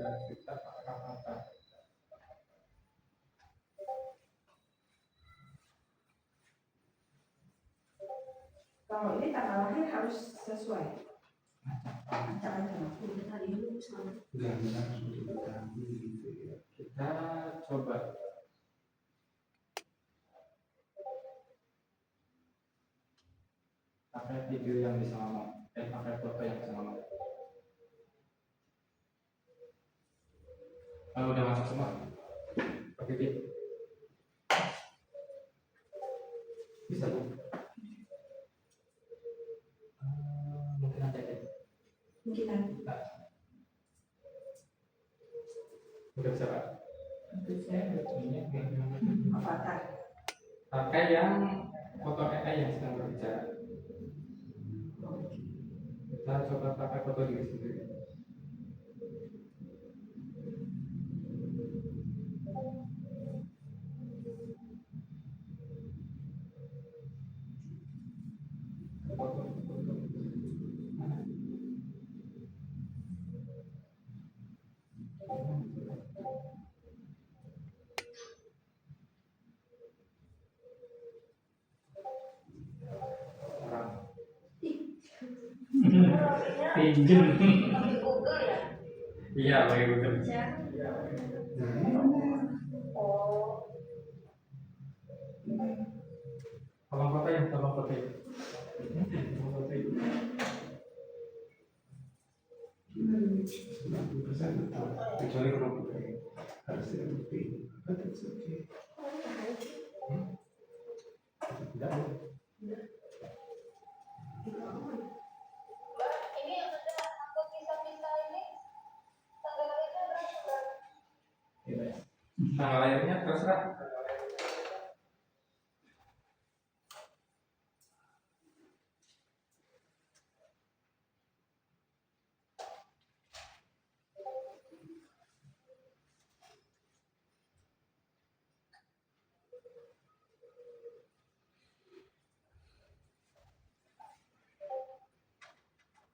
sudah kita apa? Kalau ini tanggal lahir harus sesuai. Jangan Udah tadi dulu sama. Enggak harus diketahui gitu ya. Kita coba pakai video yang bisa ngomong, pakai foto yang bisa ngomong. Kalau udah masuk semua, oke bisa bu. Mungkin ada ya. mungkin nanti. Udah bisa pak. Nanti saya ini Avatar. pakai yang foto AI yang sedang berbicara. Kita coba pakai foto diri sendiri. Pinjam. Iya, pakai Google. Tolong foto ya, tolong foto ya. Kecuali kalau pakai harus ada bukti, but it's okay. Tidak. Ini yang sudah aku pisah-pisah ini tanggal lahirnya berapa? Tanggal lahirnya terserah.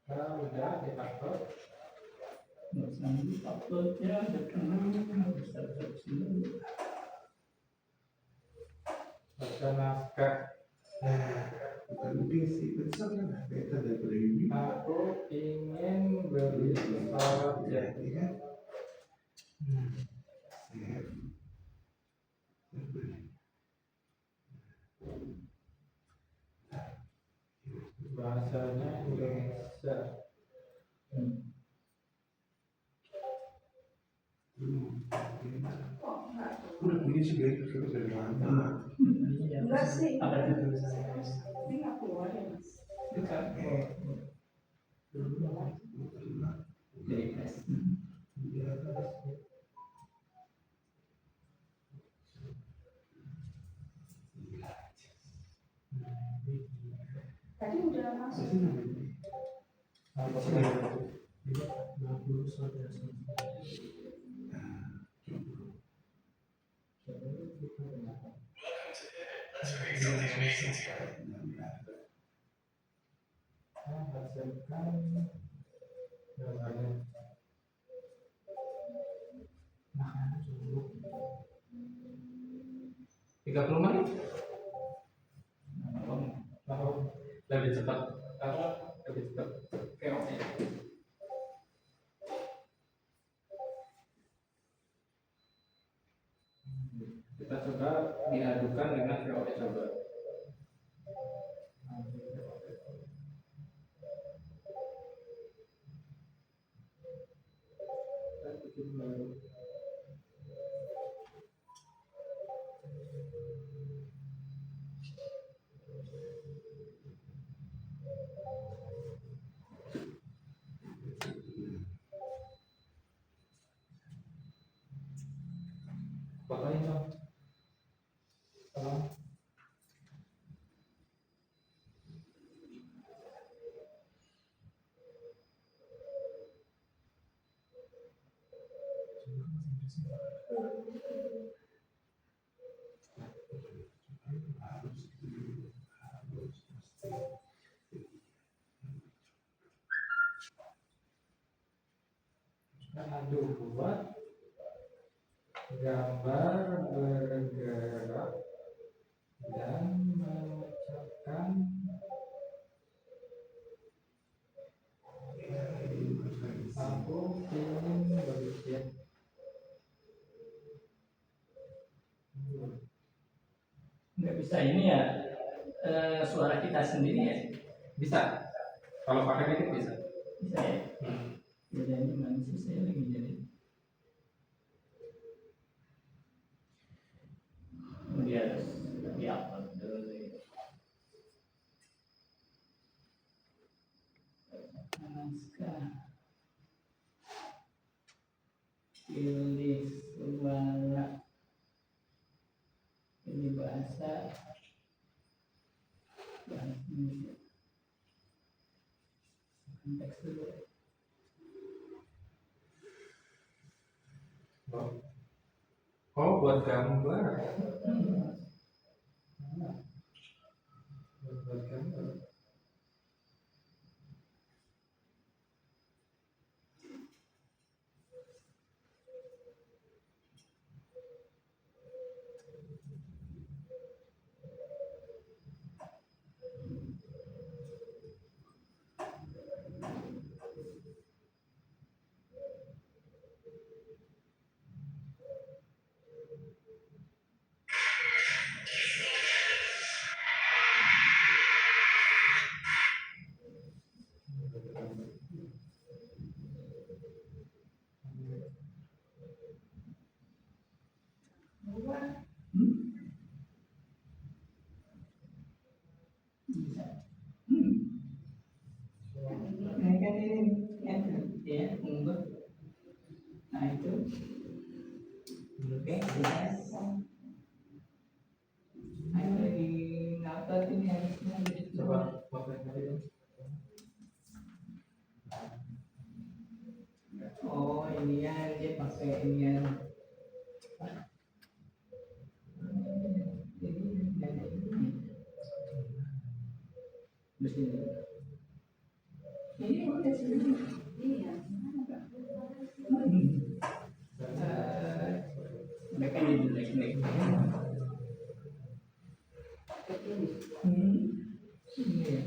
Kalau udah di upload, uploadnya ada baca naskah. Bukan lebih sih, besar lah, beta daripada ini. Aku ingin beli pesawat jet. Jadi kan, save. Bahasanya Indonesia. Udah punya sih guys, kita dari lama. Enggak sih. Ada di tulisan. Ini nggak keluar ya mas. Tadi udah masuk. Tiga 30 menit. Lebih cepat. Lebih cepat. Oke. Kita coba diadukan dengan VOC coba. Fotonya dong. Tolong. Aduh, buat gambar bergerak dan mengucapkan aku ingin berbikin. Nggak bisa ini ya, suara kita sendiri ya. Bisa. Kalau pakai mic bisa. Bisa ya. Jadi mana sih saya lagi jadi. Dia harus di-upload dulu. Naskah. Pilih suara. Ini bahasa Indonesia. Teks dulu. Oh, buat gambar. Buat gambar. Bisa. Ini kan ya, unggul. Nah itu. Oke, bisa. Nah, itu lagi ngupload ini harusnya gitu. Coba potret tadi dong. Oh, ini ya dia pakai ini ya. Jadi ada ini. Terus ini. Ini udah sini. Iya. Mereka jadi jelek-jelek. Ini ya.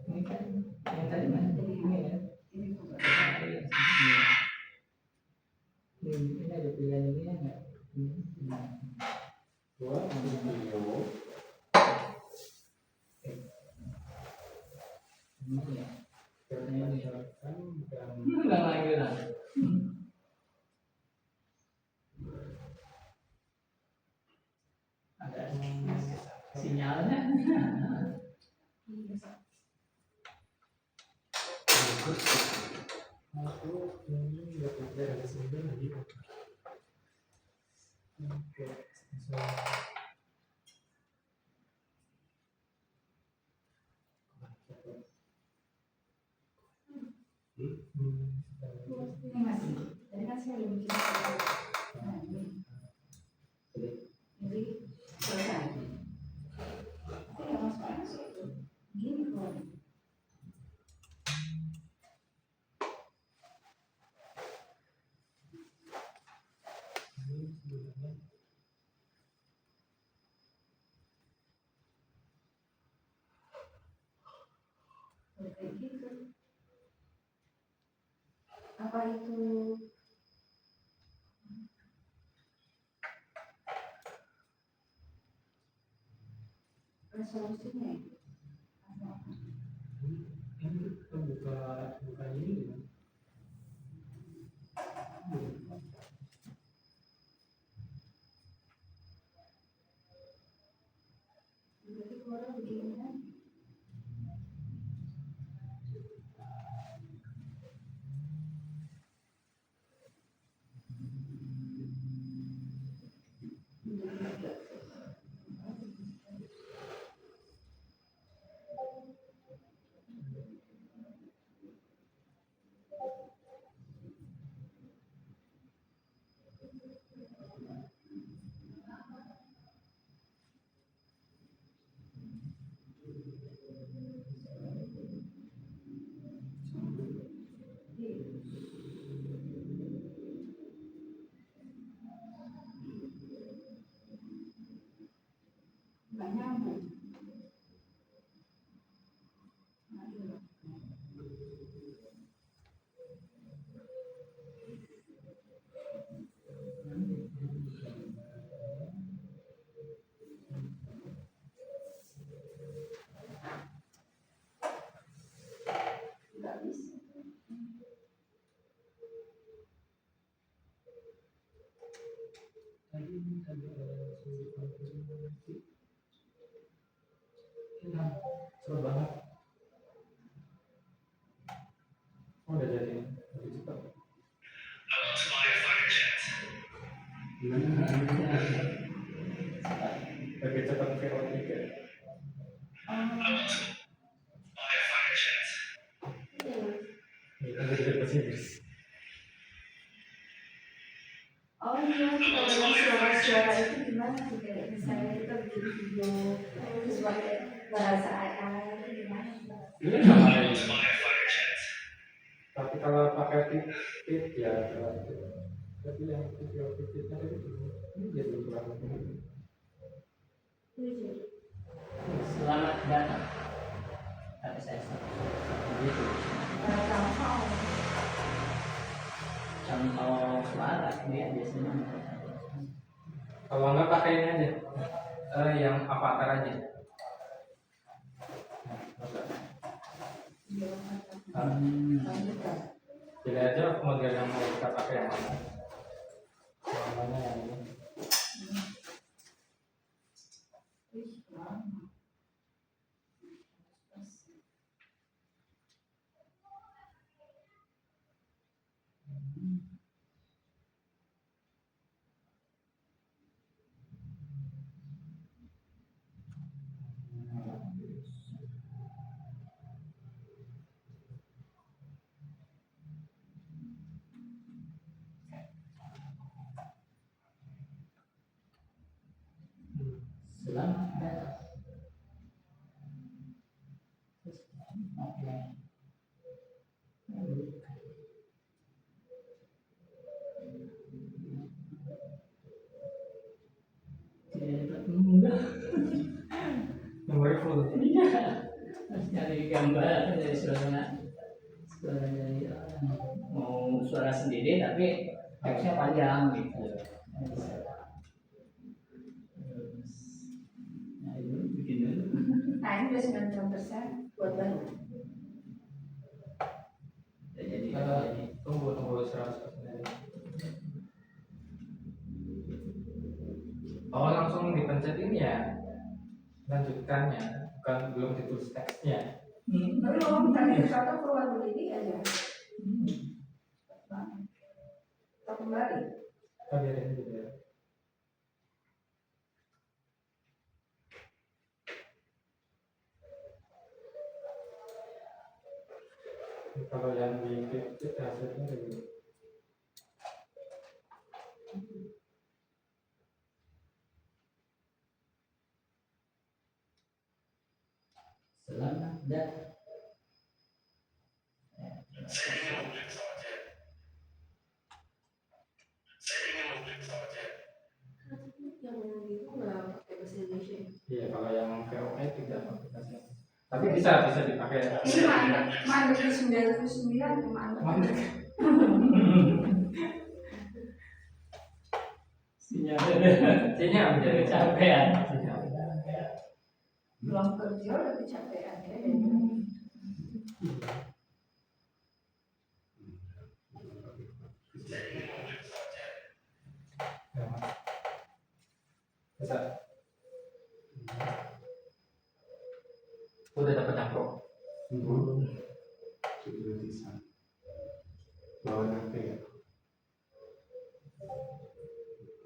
Ini kan yang tadi mana? Ini ya. Ini ada pilihan ini ya nggak? Buat video. Ini ya. Perkenalkan gambar. Ulang lagi lah. Ada sinyalnya. Aku ini nggak pakai ada sendiri lagi. Oke, Ini masih. Tadi kan saya belum bikin. Nah, ini. Jadi selesai. Tapi nggak masuk itu. Gini kok. Kayak gitu. Apa itu resolusinya itu? Apa? ini kita buka ini. Berarti keluar begini kan? Seru banget. Oh, udah jadi lebih cepat. Lebih cepat VO3. Iya, lebih cepat bahasa Inggris. Oh iya, kalau suara-suara itu gimana tuh? Kayak misalnya kita bikin video terus pakai bahasa AI itu gimana? Ini sama aja. Tapi kalau pakai tip ya relatif. Tapi yang video tipnya itu ini jadi kurang lebih. Selamat datang. Tapi saya begitu. Contoh suara dia biasanya. Kalau nggak pakai ini aja, yang avatar aja. Pilih aja model yang mau kita pakai yang mana. Yang mana yang ini. Selamat datang. Oke. Enggak. Nomornya full. Iya. Harus nyari gambar dari suara dari mau suara sendiri tapi teksnya panjang gitu. Nah itu bikin dulu. Nah ini udah 90% buat baru. Jadi Tunggu 100%. Oh, langsung dipencet ini ya, lanjutkannya, bukan belum ditulis teksnya. Belum, tadi satu keluar dulu ini aja. Kita kembali. Kita biarin dulu ya. Kalau yang di titik hasilnya begini. selamat datang. Yang itu nggak pakai bahasa Indonesia. Iya, kalau yang VOE tidak aplikasinya. Tapi bisa dipakai. Ini mandek di 99 mandek. Mandek. Sinyal Jadi kecapean. Belum kerja udah kecapean ya. Bisa. Udah dapat yang pro. Sudah bisa. Lawan apa ya?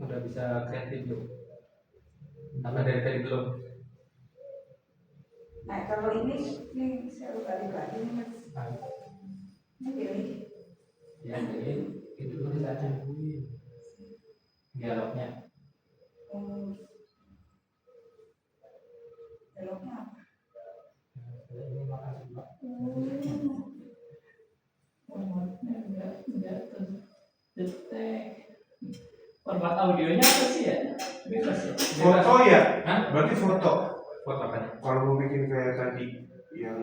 Udah bisa create video. Sama dari tadi belum. Nah kalau ini saya balik lagi nih mas. Ini pilih. Ya, jadi itu tulisannya. Dialognya. Beloknya apa? Ini makasih Pak. Format audionya apa sih ya? Bebas ya. Foto ya? Hah? Berarti foto. Foto apa nih? Kalau mau bikin kayak tadi yang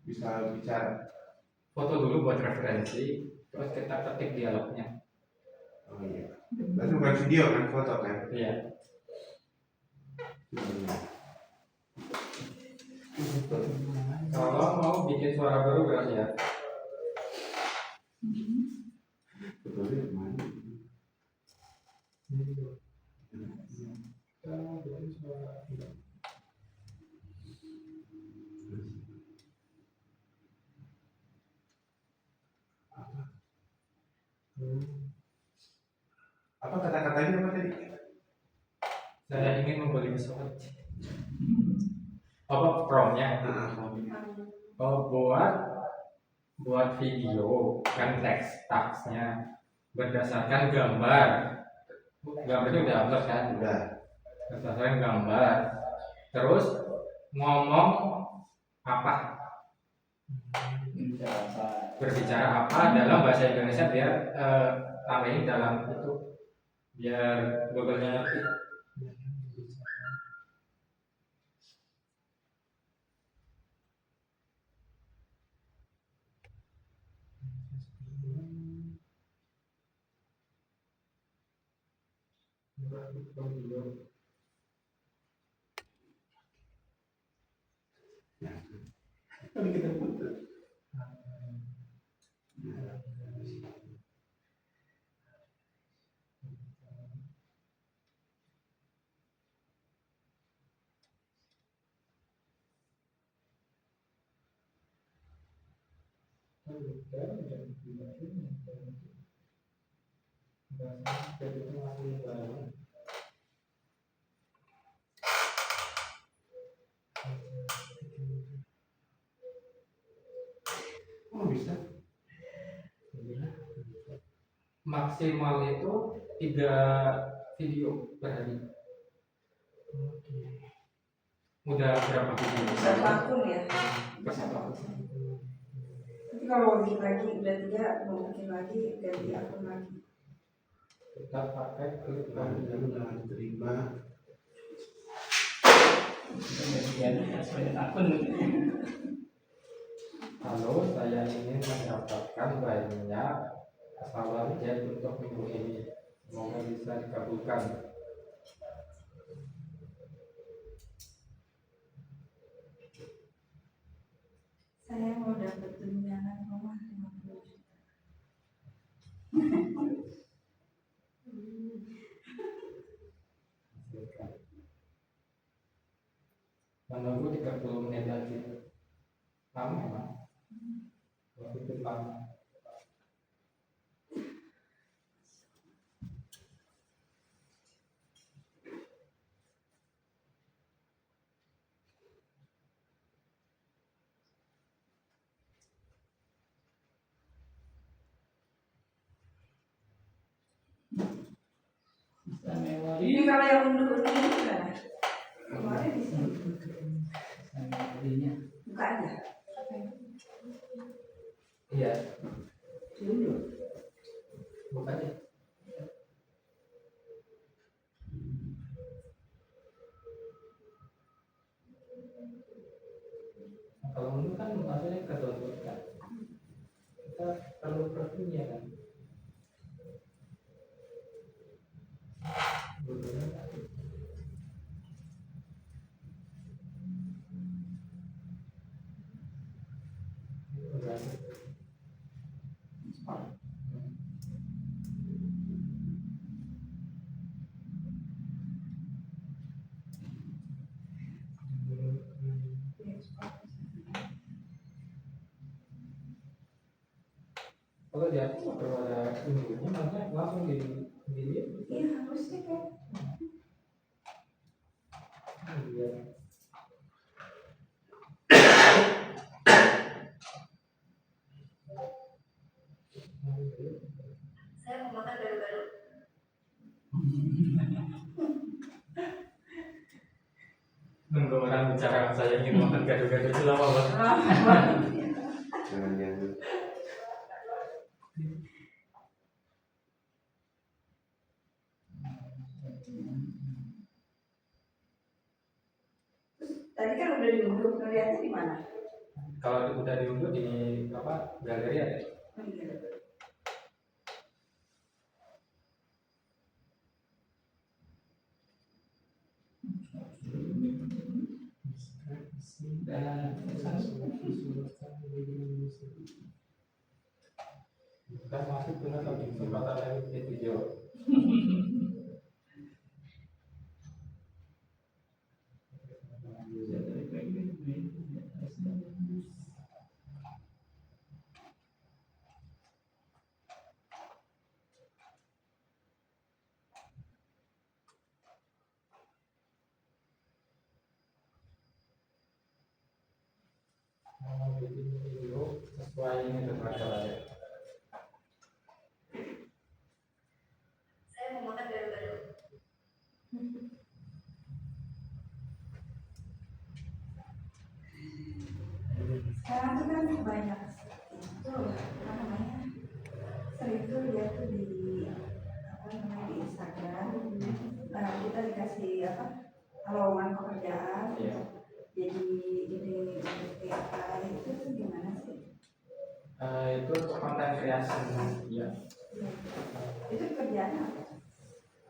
bisa bicara. Foto dulu buat referensi, terus kita ketik dialognya. Oh iya. Berarti bukan video kan, foto kan? Iya. Kalau mau bikin suara baru berarti ya. Betulnya mana? Apa kata-katanya apa tadi? Saya ingin membeli pesawat. Apa promnya? Oh, buat video kan teksnya berdasarkan gambar. Gambarnya udah upload kan? Udah. Berdasarkan gambar. Terus ngomong apa? Berbicara apa dalam bahasa Indonesia biar tambahin dalam itu biar Google-nya ngerti. Tadi kita putar. Oh bisa. Maksimal itu 3 video per hari. Udah berapa video? Satu akun ya. Satu akun. Tapi kalau mau bikin lagi udah 3, mau bikin lagi ganti akun lagi. Kita pakai klik Udah diterima. Halo, saya ingin mendapatkan banyak pesawat jet untuk minggu ini. Semoga bisa dikabulkan. Saya mau dapat tunjangan rumah 50 juta. Menunggu 30 menit lagi. Lama emang? Waktu itu lama. Ini kalau yang undur-undur ini gimana? Kemarin di sini. Buka aja. Iya, Diundur. buka aja. Nah, kalau menurut kan maksudnya ketutup kan. Kita perlu perpunya kan. Betulnya kan. Kalau di aku kalau ada undunya maksudnya langsung di Iya harusnya kan. iya. Saya mau makan gado-gado. Nunggu orang bicara saya ingin makan gado-gado itu lama banget. Jangan yang Tadi kan udah diundur, ngeliatnya di mana? Kalau udah diunduh di apa galeri ada. Oh, iya. Kan masuk dengan kalau di kesempatan lain di video. bikin video sesuai ini terbaca aja. Saya mau makan baru-baru. Sekarang tuh kan banyak itu apa namanya, sering tuh lihat tuh di apa namanya di Instagram, kita dikasih apa lowongan pekerjaan, Iya. jadi ini AI itu tuh gimana sih? Itu konten kreasi ya. Itu kerjaan apa?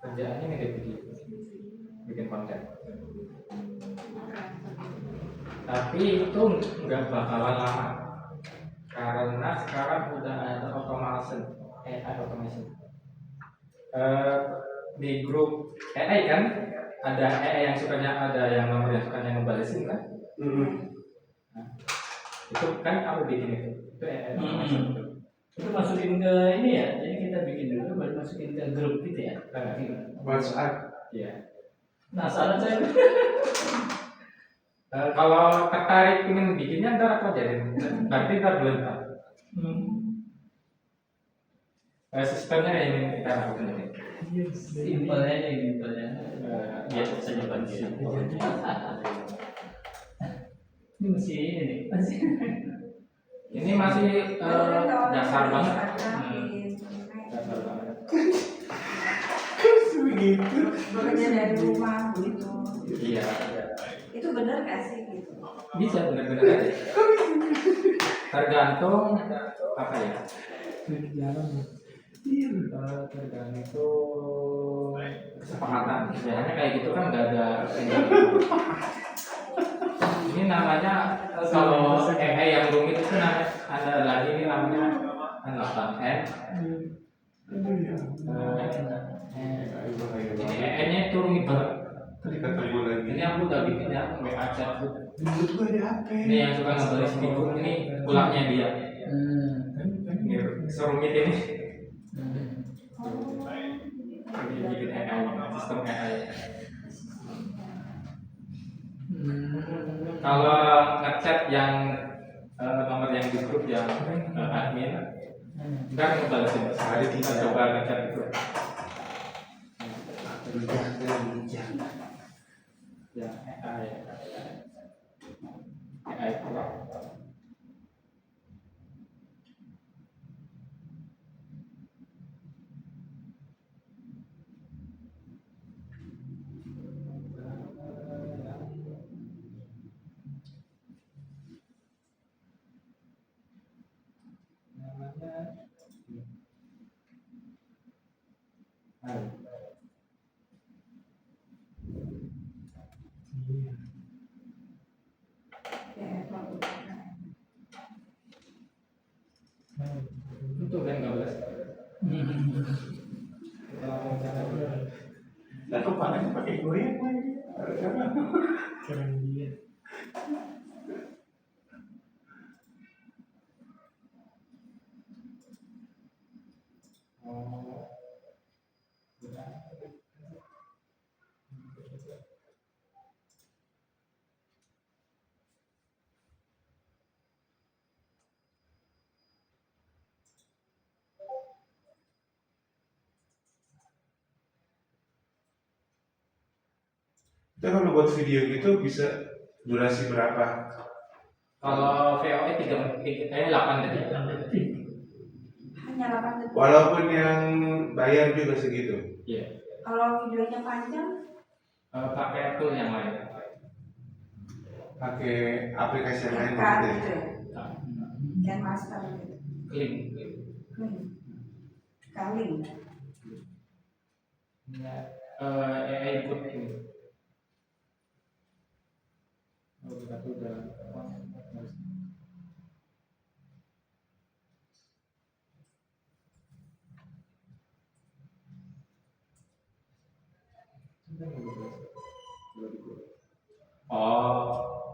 Kerjaannya ngedit video, bikin konten. Tapi itu nggak bakalan lama karena sekarang udah ada automation, AI automation. Di grup AI kan ada AI yang sukanya, ada yang nomor yang sukanya ngebalesin kan. Nah, itu kan aku bikin itu AI automation. Itu masukin ke ini ya, jadi kita bikin dulu baru masukin ke grup gitu ya. WhatsApp. Iya. Penasaran saya. Kalau tertarik ingin bikinnya ntar aku ajarin, nanti ntar belum tahu. Sistemnya ini kita lakukan ini. Simpel aja gitu ya. Biasa saja kondisi. Ini masih ini nih. Ini masih dasar banget. Dasar banget. Begitu. Bekerja dari rumah gitu. Iya. Itu benar gak sih gitu? Bisa benar-benar aja. Tergantung apa ya? Tergantung kesepakatan. Biasanya kayak gitu kan nggak ada. Ini namanya kalau AI yang rumit itu namanya ada lagi ini namanya 8N. Ini AI-nya itu rumit banget. Tadi kata gue lagi. Ini aku udah bikin ya WA chat tuh. Menurut gue ada apa? Ini yang suka ngebalas di grup ini ulangnya dia. Ini serumit ini. Bikin AI, sistem AI. Kalau ngechat yang nomor yang di grup yang admin, kan ngebalesin sehari kita coba ngechat itu. Ya AI pula. Itu kan nggak belas. Nah, kemarin pakai goyang lagi. Keren dia. Kita kalau buat video gitu bisa durasi berapa? Kalau VOE 8 detik. Hanya 8 detik. Walaupun yang bayar juga segitu. Iya. Kalau videonya panjang, Pakai tool yang lain. Pakai aplikasi yang lain kan gitu ya. gitu ya. Can master gitu. Klik. Kaling. AI boot ini. Kita tuh udah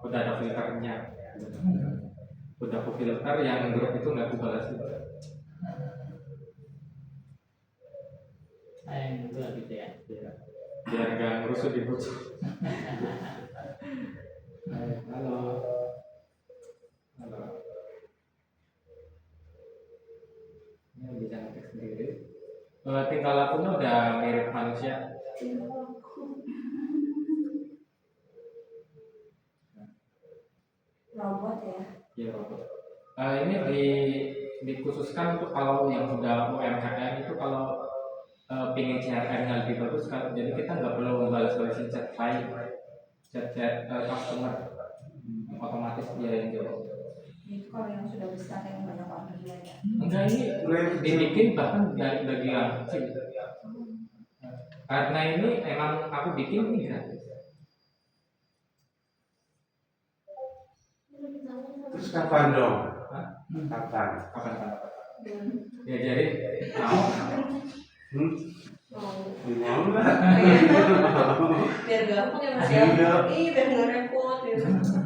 udah ada filternya. Udah aku filter yang grup itu nggak aku balas itu. Yang juga gitu ya. Biar nggak ngerusuk di grup. Halo. Halo. tingkah lakunya udah mirip manusia. Robot ya. Iya robot. Ini dikhususkan untuk kalau yang sudah UMKM itu kalau pingin CRM-nya lebih bagus kan, jadi kita nggak perlu membalas-balasin chat lain, chat customer, otomatis dia yang jawab. Itu kalau yang sudah besar yang banyak order ya. Enggak, ini dibikin bahkan bagi yang kecil. Karena ini emang aku bikin ini gratis. Terus kapan dong? Hah? Kapan? Kapan? Ya jadi mau Mau nggak? Biar gampang ya Mas Iya. ya. Biar nggak repot ya.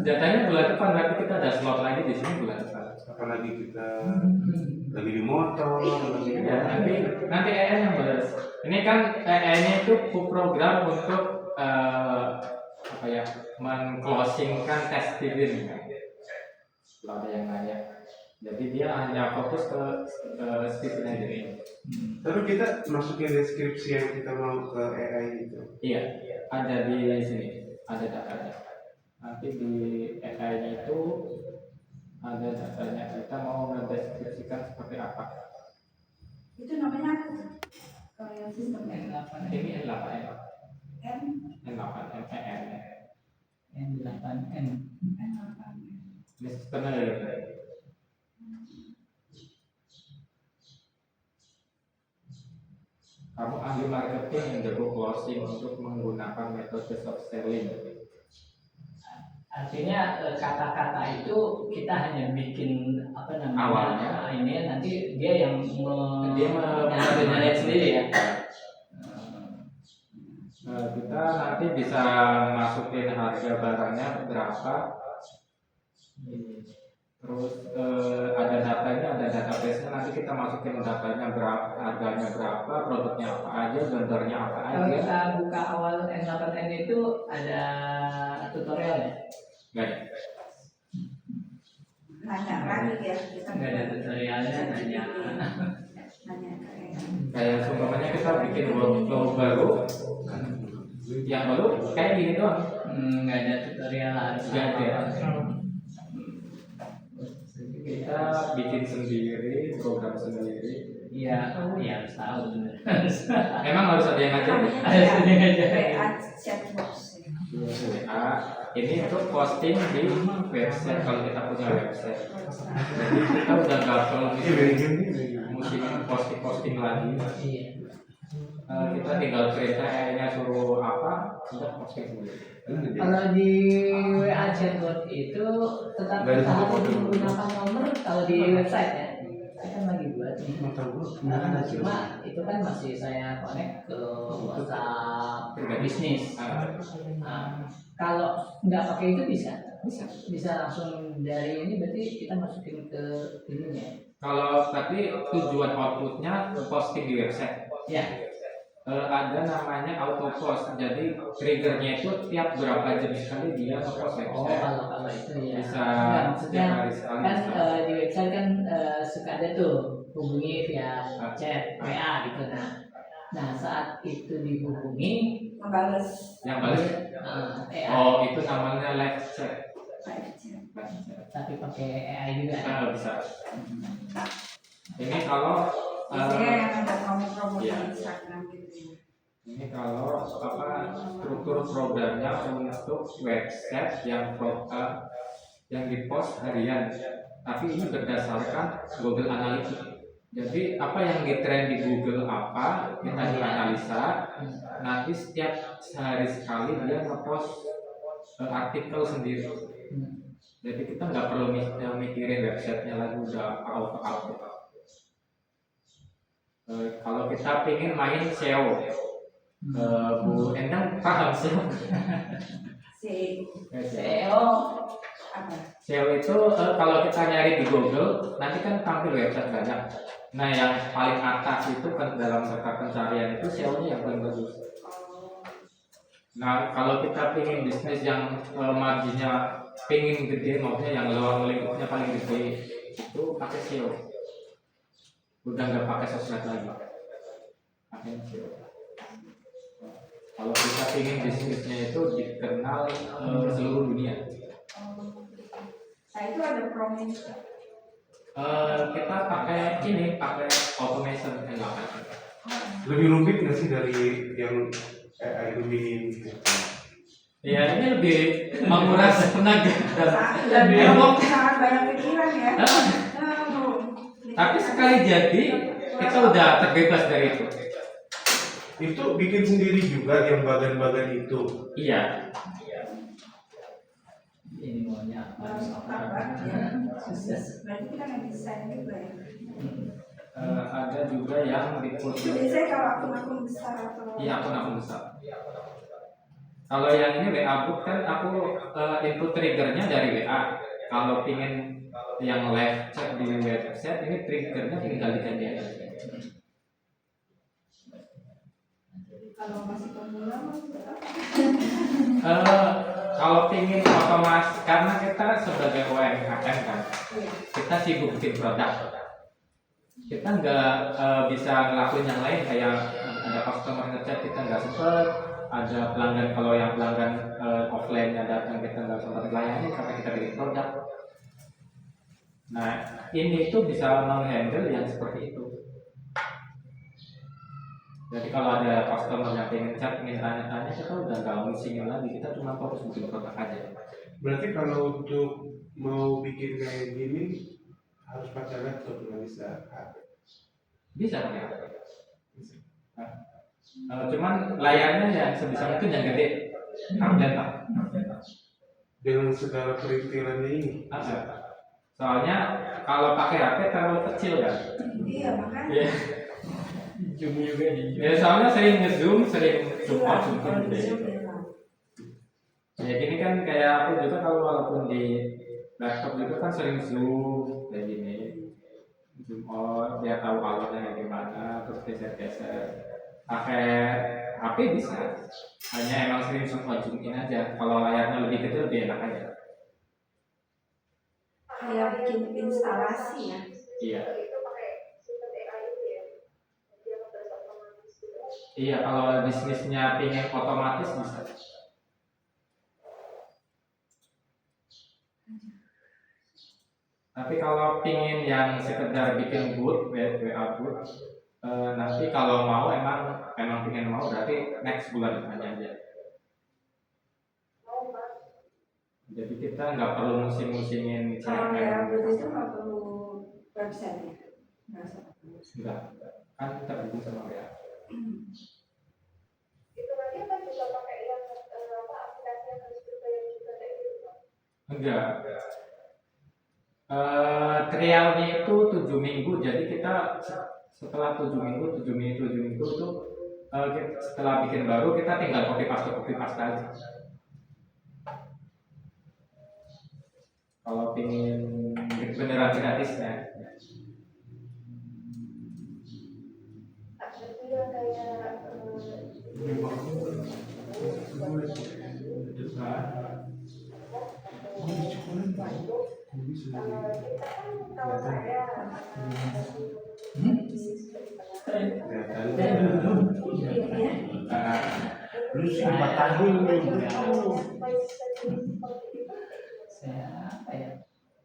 jatahnya bulan depan, berarti kita ada slot lagi di sini bulan depan. Apalagi kita lagi di motor, lagi di Ya, nanti EN yang balas. Ini kan EN itu program untuk apa ya, mengclosingkan tes divin. Kalau ada yang nanya, jadi dia hanya fokus ke Steven aja. Tapi kita masukin deskripsi yang kita mau ke AI itu. Iya, ada di sini, ada datanya. Nanti di AI-nya itu ada datanya. Kita mau mendeskripsikan seperti apa. Itu namanya apa tuh? Kalau yang sistemnya N8 Ini N8N, N N8N, EN. N8N. N8. Ini sistemnya ya. Kamu ahli marketing yang jago closing untuk menggunakan metode soft selling. Artinya kata-kata itu kita hanya bikin apa namanya Awalnya. ini nanti dia yang Dia menyalin sendiri ya. Kita nanti bisa masukin harga barangnya berapa, terus ada datanya, ada database-nya, nanti kita masukin datanya berapa, harganya berapa, produknya apa aja, vendornya apa Kalau aja. kita buka awal N8N itu ada tutorialnya? Nggak ada. Nanya lagi ya kita. Nggak ada tutorialnya, nanya. Nanya ke AI. Kayak seumpamanya kita bikin workflow baru, yang baru kayak gini doang. Nggak ada tutorial harus Nggak ada. apa. Kita bikin sendiri, program sendiri. Iya, iya harus tahu bener. Emang harus ada yang ngajarin. Namanya WA chatbox. WA ini untuk posting di website kalau kita punya website. Jadi kita udah gak perlu musim posting lagi. Iya. Kita tinggal perintah AI-nya suruh apa, sudah posting sendiri. Kalau di WA chatbot itu tetap Nggak ada kita harus kode. menggunakan nomor kalau di website ya. Saya kan lagi buat nih. Cuma itu kan masih saya connect ke WhatsApp bisnis. Nah, kalau nggak pakai itu bisa langsung dari ini berarti kita masukin ke ininya. Kalau tadi tujuan outputnya posting di website. Ya. Ada namanya auto post, jadi triggernya itu tiap berapa jam sekali dia ngepost Oh, website. kalau itu ya. Bisa Nggak, maksudnya tiap hari sekali. kan bisa. di website kan suka ada tuh hubungi via chat WA gitu. Nah saat itu dihubungi Ngebales Yang balik. AI, Oh, itu namanya live chat. live chat. Live chat. tapi pakai AI juga. Bisa. Ini kalau Biasanya yang ada promo-promo di Iya. Instagram gitu ya. ini kalau apa struktur programnya untuk website yang dipost harian, tapi ini berdasarkan Google Analytics. Jadi apa yang ditrend di Google apa kita dianalisa, nanti setiap sehari sekali dia ngepost artikel sendiri. Jadi kita nggak perlu mikirin websitenya lagi udah auto update. Kalau kita pengen main SEO, Bu Endang paham SEO? SEO Apa? SEO itu kalau kita nyari di Google, nanti kan tampil website banyak. Nah yang paling atas itu kan dalam daftar pencarian itu SEO-nya yang paling bagus. Nah kalau kita pengen bisnis yang marginnya pengen gede, maksudnya yang luang lingkupnya paling gede, itu pakai SEO. Udah nggak pakai sosmed lagi. NGO. Kalau kita ingin bisnisnya itu dikenal seluruh dunia, Nah itu ada promin. kita pakai automation enggak? Lebih rumit nggak sih dari yang aluminium gitu? Ya ini lebih menguras tenaga dan Sangat banyak pikiran ya. tapi sekali jadi kita udah terbebas dari itu. Itu bikin sendiri juga yang bagan-bagan itu. Iya. Ini maunya apa? Otak banget ya. Berarti kita ngedesain juga ya. Ada juga yang Itu biasanya kalau akun-akun besar atau iya akun besar. Kalau yang ini WA book kan aku input triggernya dari WA. Kalau pingin yang live chat di website ini triggernya tinggal diganti aja. kalau masih pemula Kalau pingin otomatis karena kita sebagai UMKM kan kita sibuk bikin produk, kita nggak bisa ngelakuin yang lain kayak ada customer ngechat kita nggak sempet, ada pelanggan kalau yang pelanggan offline datang kita nggak sempat melayani karena kita bikin produk. Nah ini tuh bisa menghandle yang seperti itu. Jadi kalau ada customer yang pengen chat, pengen tanya-tanya, kita udah nggak musingin lagi, kita cuma fokus bikin produk aja. Berarti kalau untuk mau bikin kayak gini harus pakai laptop, nggak bisa HP. Bisa pakai HP. Cuman layarnya yang sebisa mungkin yang gede, tablet lah. Dengan segala perintilannya ini. Soalnya kalau pakai HP terlalu kecil kan. iya makanya Iya. Zoom juga nih. Ya soalnya sering nge-zoom, sering support kalau gitu. di Zoom ya. Ya gini kan kayak aku juga kalau walaupun di laptop juga kan sering zoom kayak gini. Zoom out, dia tahu alurnya kayak gimana, terus geser-geser. Pakai HP bisa. Hanya emang sering zoom out zoom in aja. Kalau layarnya lebih kecil lebih enak aja. Kayak bikin instalasi ya. Iya. Itu pakai sistem AI itu ya. Dia beres otomatis gitu. Iya, kalau bisnisnya pengen otomatis bisa. Tapi kalau pingin yang sekedar bikin booth, WA booth, nanti kalau mau emang pengen mau berarti next bulan depannya aja. Jadi kita nggak perlu musim-musingin Kalau CRM. ya berarti itu nggak perlu website ya. Nggak usah. Enggak, kan terhubung sama WA. Itu nanti apa juga pakai yang aplikasi yang harus dibayar juga kayak gitu Pak? Enggak. Trialnya itu 7 minggu, jadi kita setelah 7 minggu itu setelah bikin baru kita tinggal copy paste aja. Kalau pingin beneran gratisnya. Ada juga kayak kita kan kalau saya Lu 4 tahun Saya apa ya?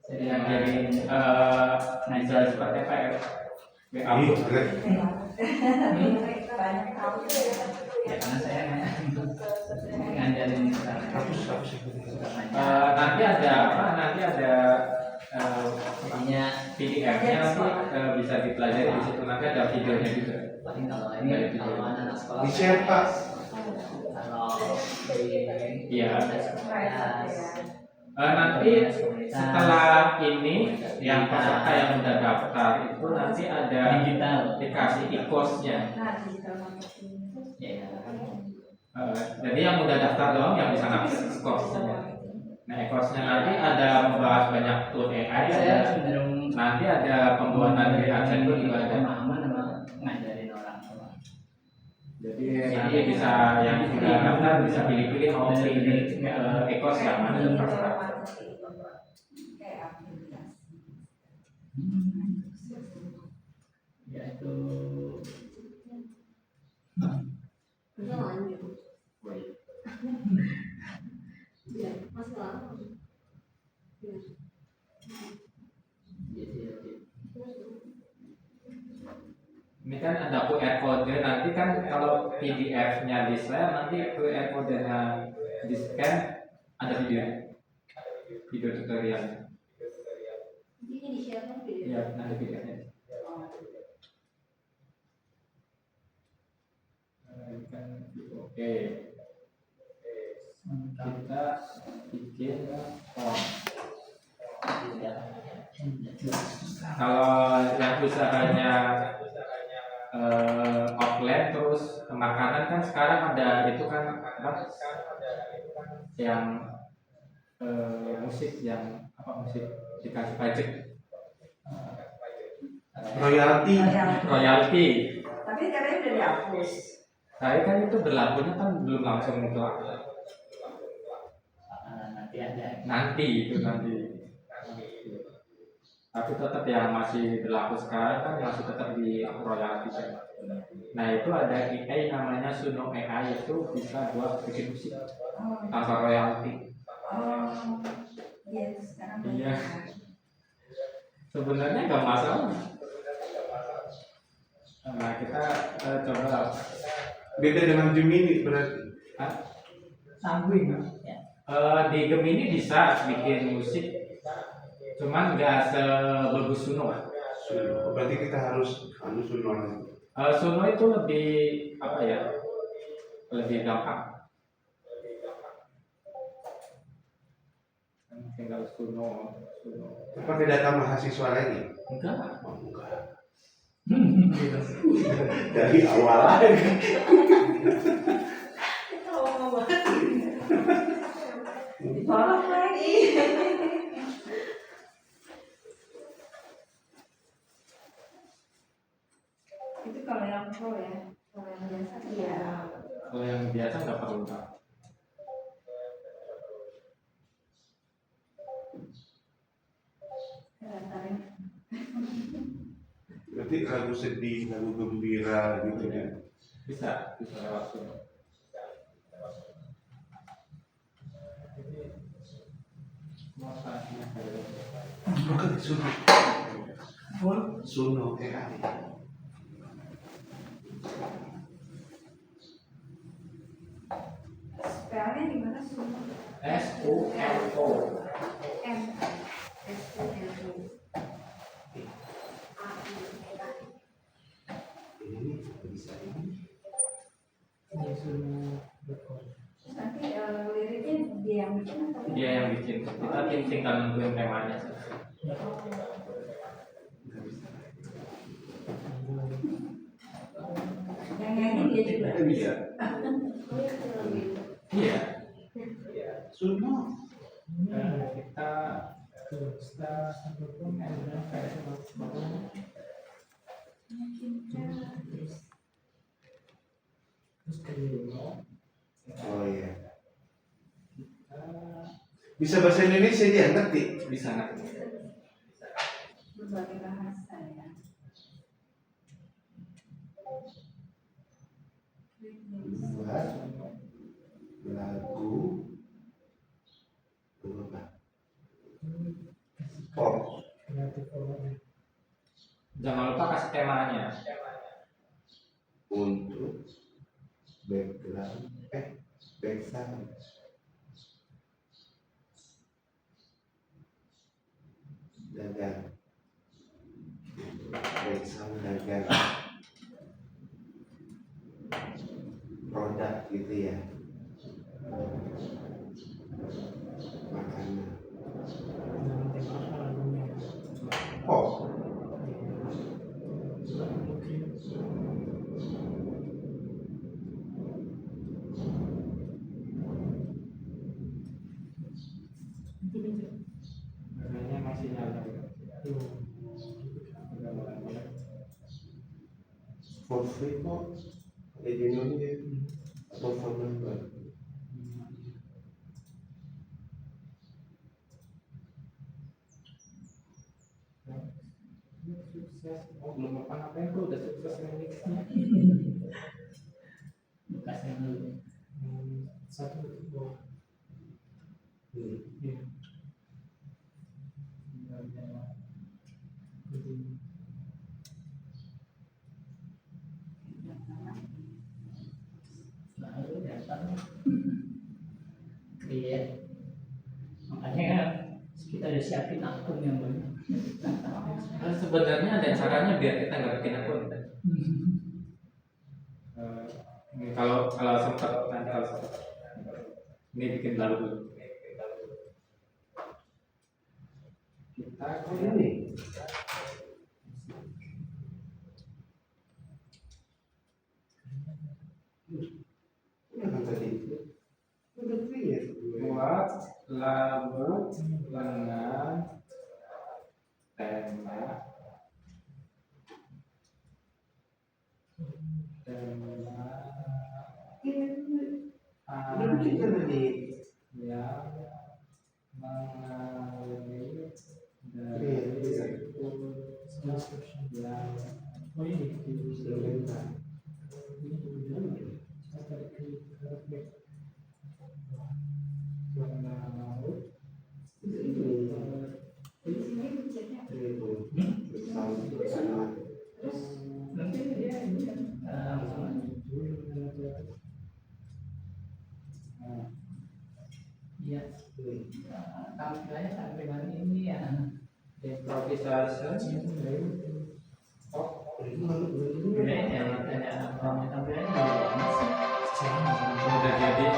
Saya Yang jadi bisa seperti apa ya? WA Ih, book. keren. Banyak tahu. Ya karena saya ngajarin sekarang. Hapus ya. Nanti ada apa? Nanti ada Jadinya PDF-nya nanti bisa dipelajari di situ, nanti ada videonya juga. paling kalau ini kalau anak sekolah Di share Pak. kalau di Iya. komunitas Nanti setelah ini yang peserta yang udah daftar itu nanti ada digital dikasih e-course-nya. Nah digital marketing. ya Jadi yang udah daftar doang yang bisa ngakses e-course-nya. Nah e-course-nya nanti ada membahas banyak tool AI, saya ada cenderung nanti ada pembuatan AdSense juga ada. pemahaman sama ngajarin orang tua. Jadi nanti bisa yang sudah daftar bisa pilih-pilih mau pilih e-course yang mana yang Digital terserah. marketing. Kayak aplikasi. Ya itu QR code nanti kan kalau PDF-nya di share nanti QR code-nya di scan ada video tutorial. Intinya di-share kan video. Ya nanti PDF-nya. Oke. Kita bikin form. Kalau yang usahanya offline terus makanan kan sekarang ada itu kan apa yang musik yang apa musik dikasih pajak Royalti. royalti. Tapi katanya udah dihapus. Saya kan itu berlakunya kan belum langsung mutlak. Nanti ada. Nanti. Tapi tetap yang masih berlaku sekarang kan masih tetap di royalti kan. Nah itu ada AI namanya Suno AI itu bisa buat bikin musik tanpa royalti. Iya sekarang. Iya. Sebenarnya nggak masalah. Nah kita coba. Beda dengan Gemini berarti. Sambung ya. Di Gemini bisa bikin musik, cuman nggak sebagus Suno. Suno. Berarti kita harus Suno lagi. Suno itu lebih apa ya? Lebih gampang. Tinggal Suno. Pakai data mahasiswa lagi? Enggak. Oh, enggak. Dari awal lagi. Ditolak lagi. Itu kalau yang pro ya, kalau yang biasa iya. Kalau yang biasa nggak perlu Kak. Berarti lagu sedih, lagu gembira gitu ya. Bisa lewat Suno. Bukan Suno. Suno AI. Spellnya gimana Suno? SUNO. M. Ini bisa ini. Nanti liriknya dia yang bikin atau Dia yang bikin. Kita tinggal nentuin temanya. yang nyanyi dia juga. Bisa. Iya. Suno. Kita Oh iya. Bisa bahasa Indonesia dia ngerti. bisa ngerti. Berbagai bahasa ya. Buat lagu apa? Pop. Jangan lupa kasih temanya. Untuk background background dagang background dagang produk gitu ya, makanan pop. Warnanya masih nyala. For free kok kayak gini ya atau for member. Sukses. Oh belum apa-apain tuh udah sukses remixnya. Bekasnya dulu. Iya. Makanya kita udah siapin akun yang banyak. Sebenarnya ada caranya biar kita nggak bikin akun. Kalau sempat nanti kalau sempat ini bikin baru dulu. Kita ini kan tadi udah create gue. buat lagu dengan tema Udah bikin kan tadi yang mengalami create yang instrumental. Di sini chatnya Nanti dia iya tampilannya tampilan ini ya improvisasi bedanya makanya tampilannya udah jadi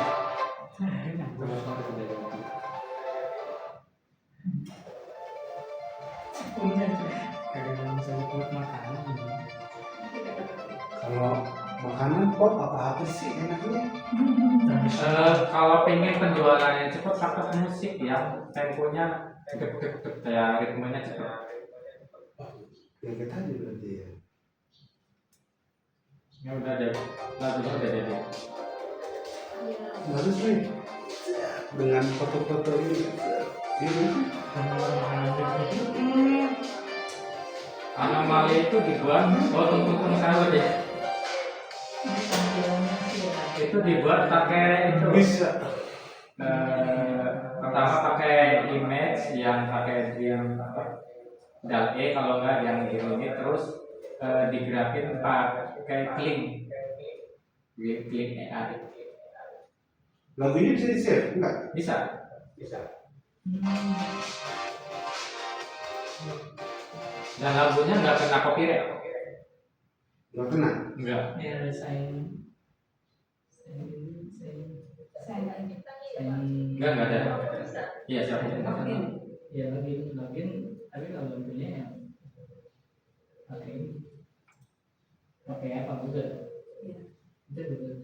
Kalau makanan pop apa sih enaknya? kalau pengen penjualannya cepat pakai musik yang temponya deg-deg kayak ritmenya cepat. Yang kita aja berarti ya. Ya udah deh, lagunya udah jadi. Bagus nih. Dengan foto-foto ini. Anomali itu dibuat, tunggu saya deh. Itu dibuat pakai itu. Bisa. Pertama pakai image yang pakai yang dal E kalau enggak yang ini terus digerakin pakai kling AI. Lagu ini bisa di-save? Enggak? Bisa. Dan lagunya nggak kena copyright. Enggak kena. Enggak. ya saya Enggak ada. Iya siapa? ya login tapi kalau punya yang pakai ini pakai apa Google Iya. itu Google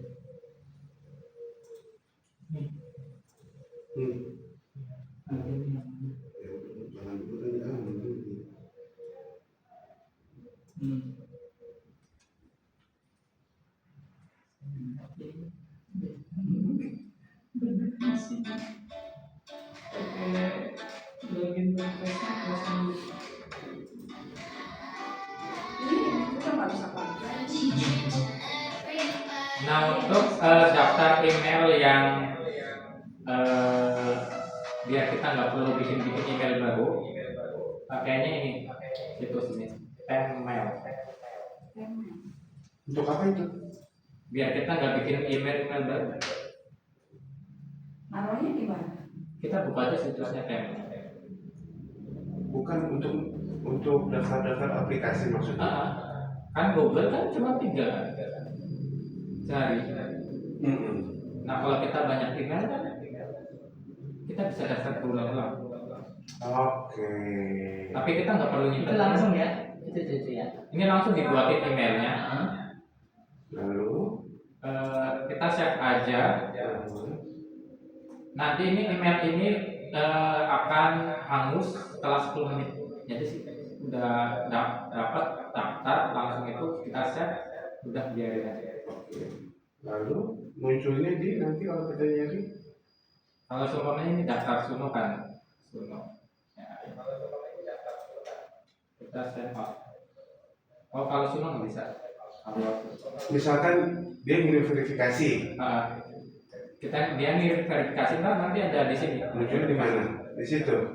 pakai ini yang Jangan dulu kan jangan dulu. login ini kita nggak bisa pakai. Nah untuk daftar email yang biar kita nggak perlu bikin email baru, pakainya ini situs ini, Tenmail. Untuk apa itu? Biar kita nggak bikin email baru, Naruhnya di mana? kita buka aja situsnya Tenmail. Bukan untuk daftar-daftar aplikasi maksudnya. Kan Google kan cuma 3 sehari. Nah kalau kita banyak email kan kita bisa daftar berulang-ulang. Oke. Tapi kita nggak perlu itu nyimpen langsung ya itu ya Ini langsung dibuatin emailnya. Lalu Kita save aja. Nanti ini email ini akan hangus setelah 10 menit. Jadi sih udah dapat daftar langsung itu kita save, udah biarin aja. lalu munculnya di nanti kalau kita nyari Kalau seumpamanya ini daftar Suno kan, Suno. Ya, kita save up. Oh kalau Suno nggak bisa. Kalau misalkan dia ngirim verifikasi dia ngirim verifikasi kan nanti ada di sini. munculnya di mana? Di situ.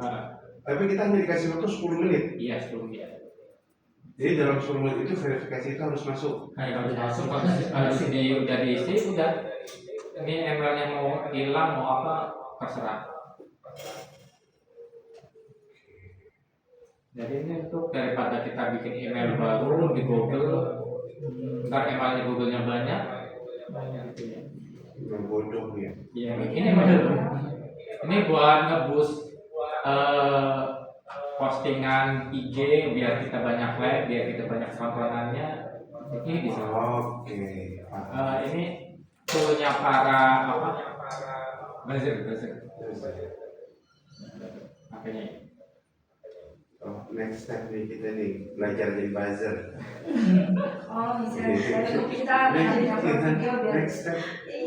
Tapi kita hanya dikasih waktu 10 menit. Iya 10 menit. Jadi dalam 10 menit itu verifikasi itu harus masuk. Nah, kalau masuk kalau di sini udah diisi udah. Ini emailnya mau hilang mau apa terserah. Jadi ini untuk daripada kita bikin email baru di Google, ntar email di Google-nya banyak gitu ya. Memang bodoh ya. Iya, ini buat ngeboost postingan IG biar kita banyak like, biar kita banyak tontonannya. Ini bisa. Oke. Ini toolnya para apa? Buzzer. Makanya. Oh, next step nih kita nih belajar jadi buzzer. Oh bisa kita upload video Next step.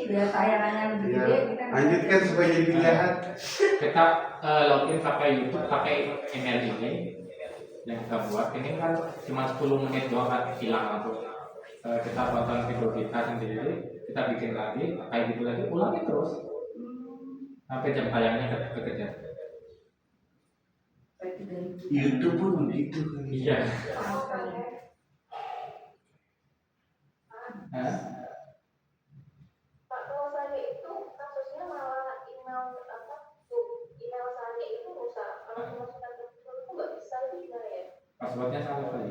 biar tayangannya lebih Ya, gede kita lanjutkan supaya jadi penjahat. Kita login pakai YouTube, pakai email ini yang kita buat. Ini kan cuma 10 menit doang kan hilang langsung. Kita tonton video kita sendiri, kita bikin lagi, kayak gitu lagi, ulangi terus sampai jam tayangnya kekejar. YouTube pun begitu kan. Iya. Pak, kalau saya itu kasusnya malah email saya itu rusak. Kalau memasukkan itu nggak bisa itu gimana ya? Passwordnya salah kali.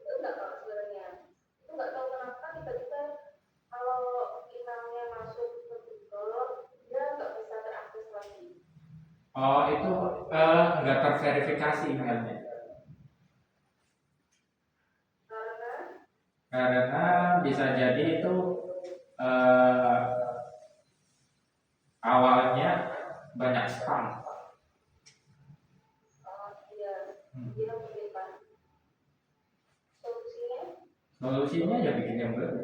Enggak Pak sebenarnya. Itu nggak tahu kenapa tiba-tiba kalau emailnya masuk ke Google dia nggak bisa terakses lagi. Oh itu nggak terverifikasi emailnya. Karena bisa jadi itu awalnya banyak spam. Iya, dia bagaimana? Solusinya? Solusinya ya bikin yang baru.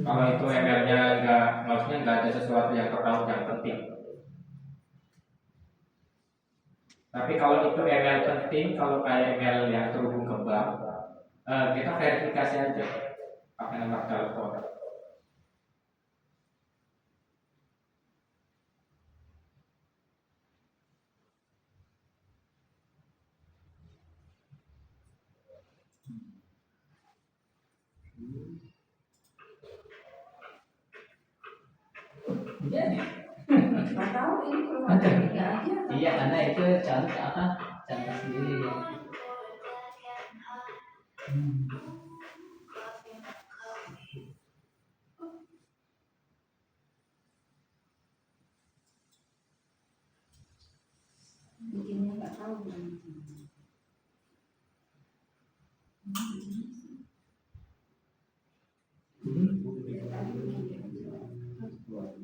Kalau itu emailnya maksudnya nggak ada sesuatu yang terlalu yang penting. Tapi kalau itu email penting, kalau kayak email yang terhubung ke bank, kita verifikasi aja pakai nomor telepon. Jadi, nggak tahu ini kalau ada aja. iya karena itu contoh sendiri ya. Bikinnya nggak tahu.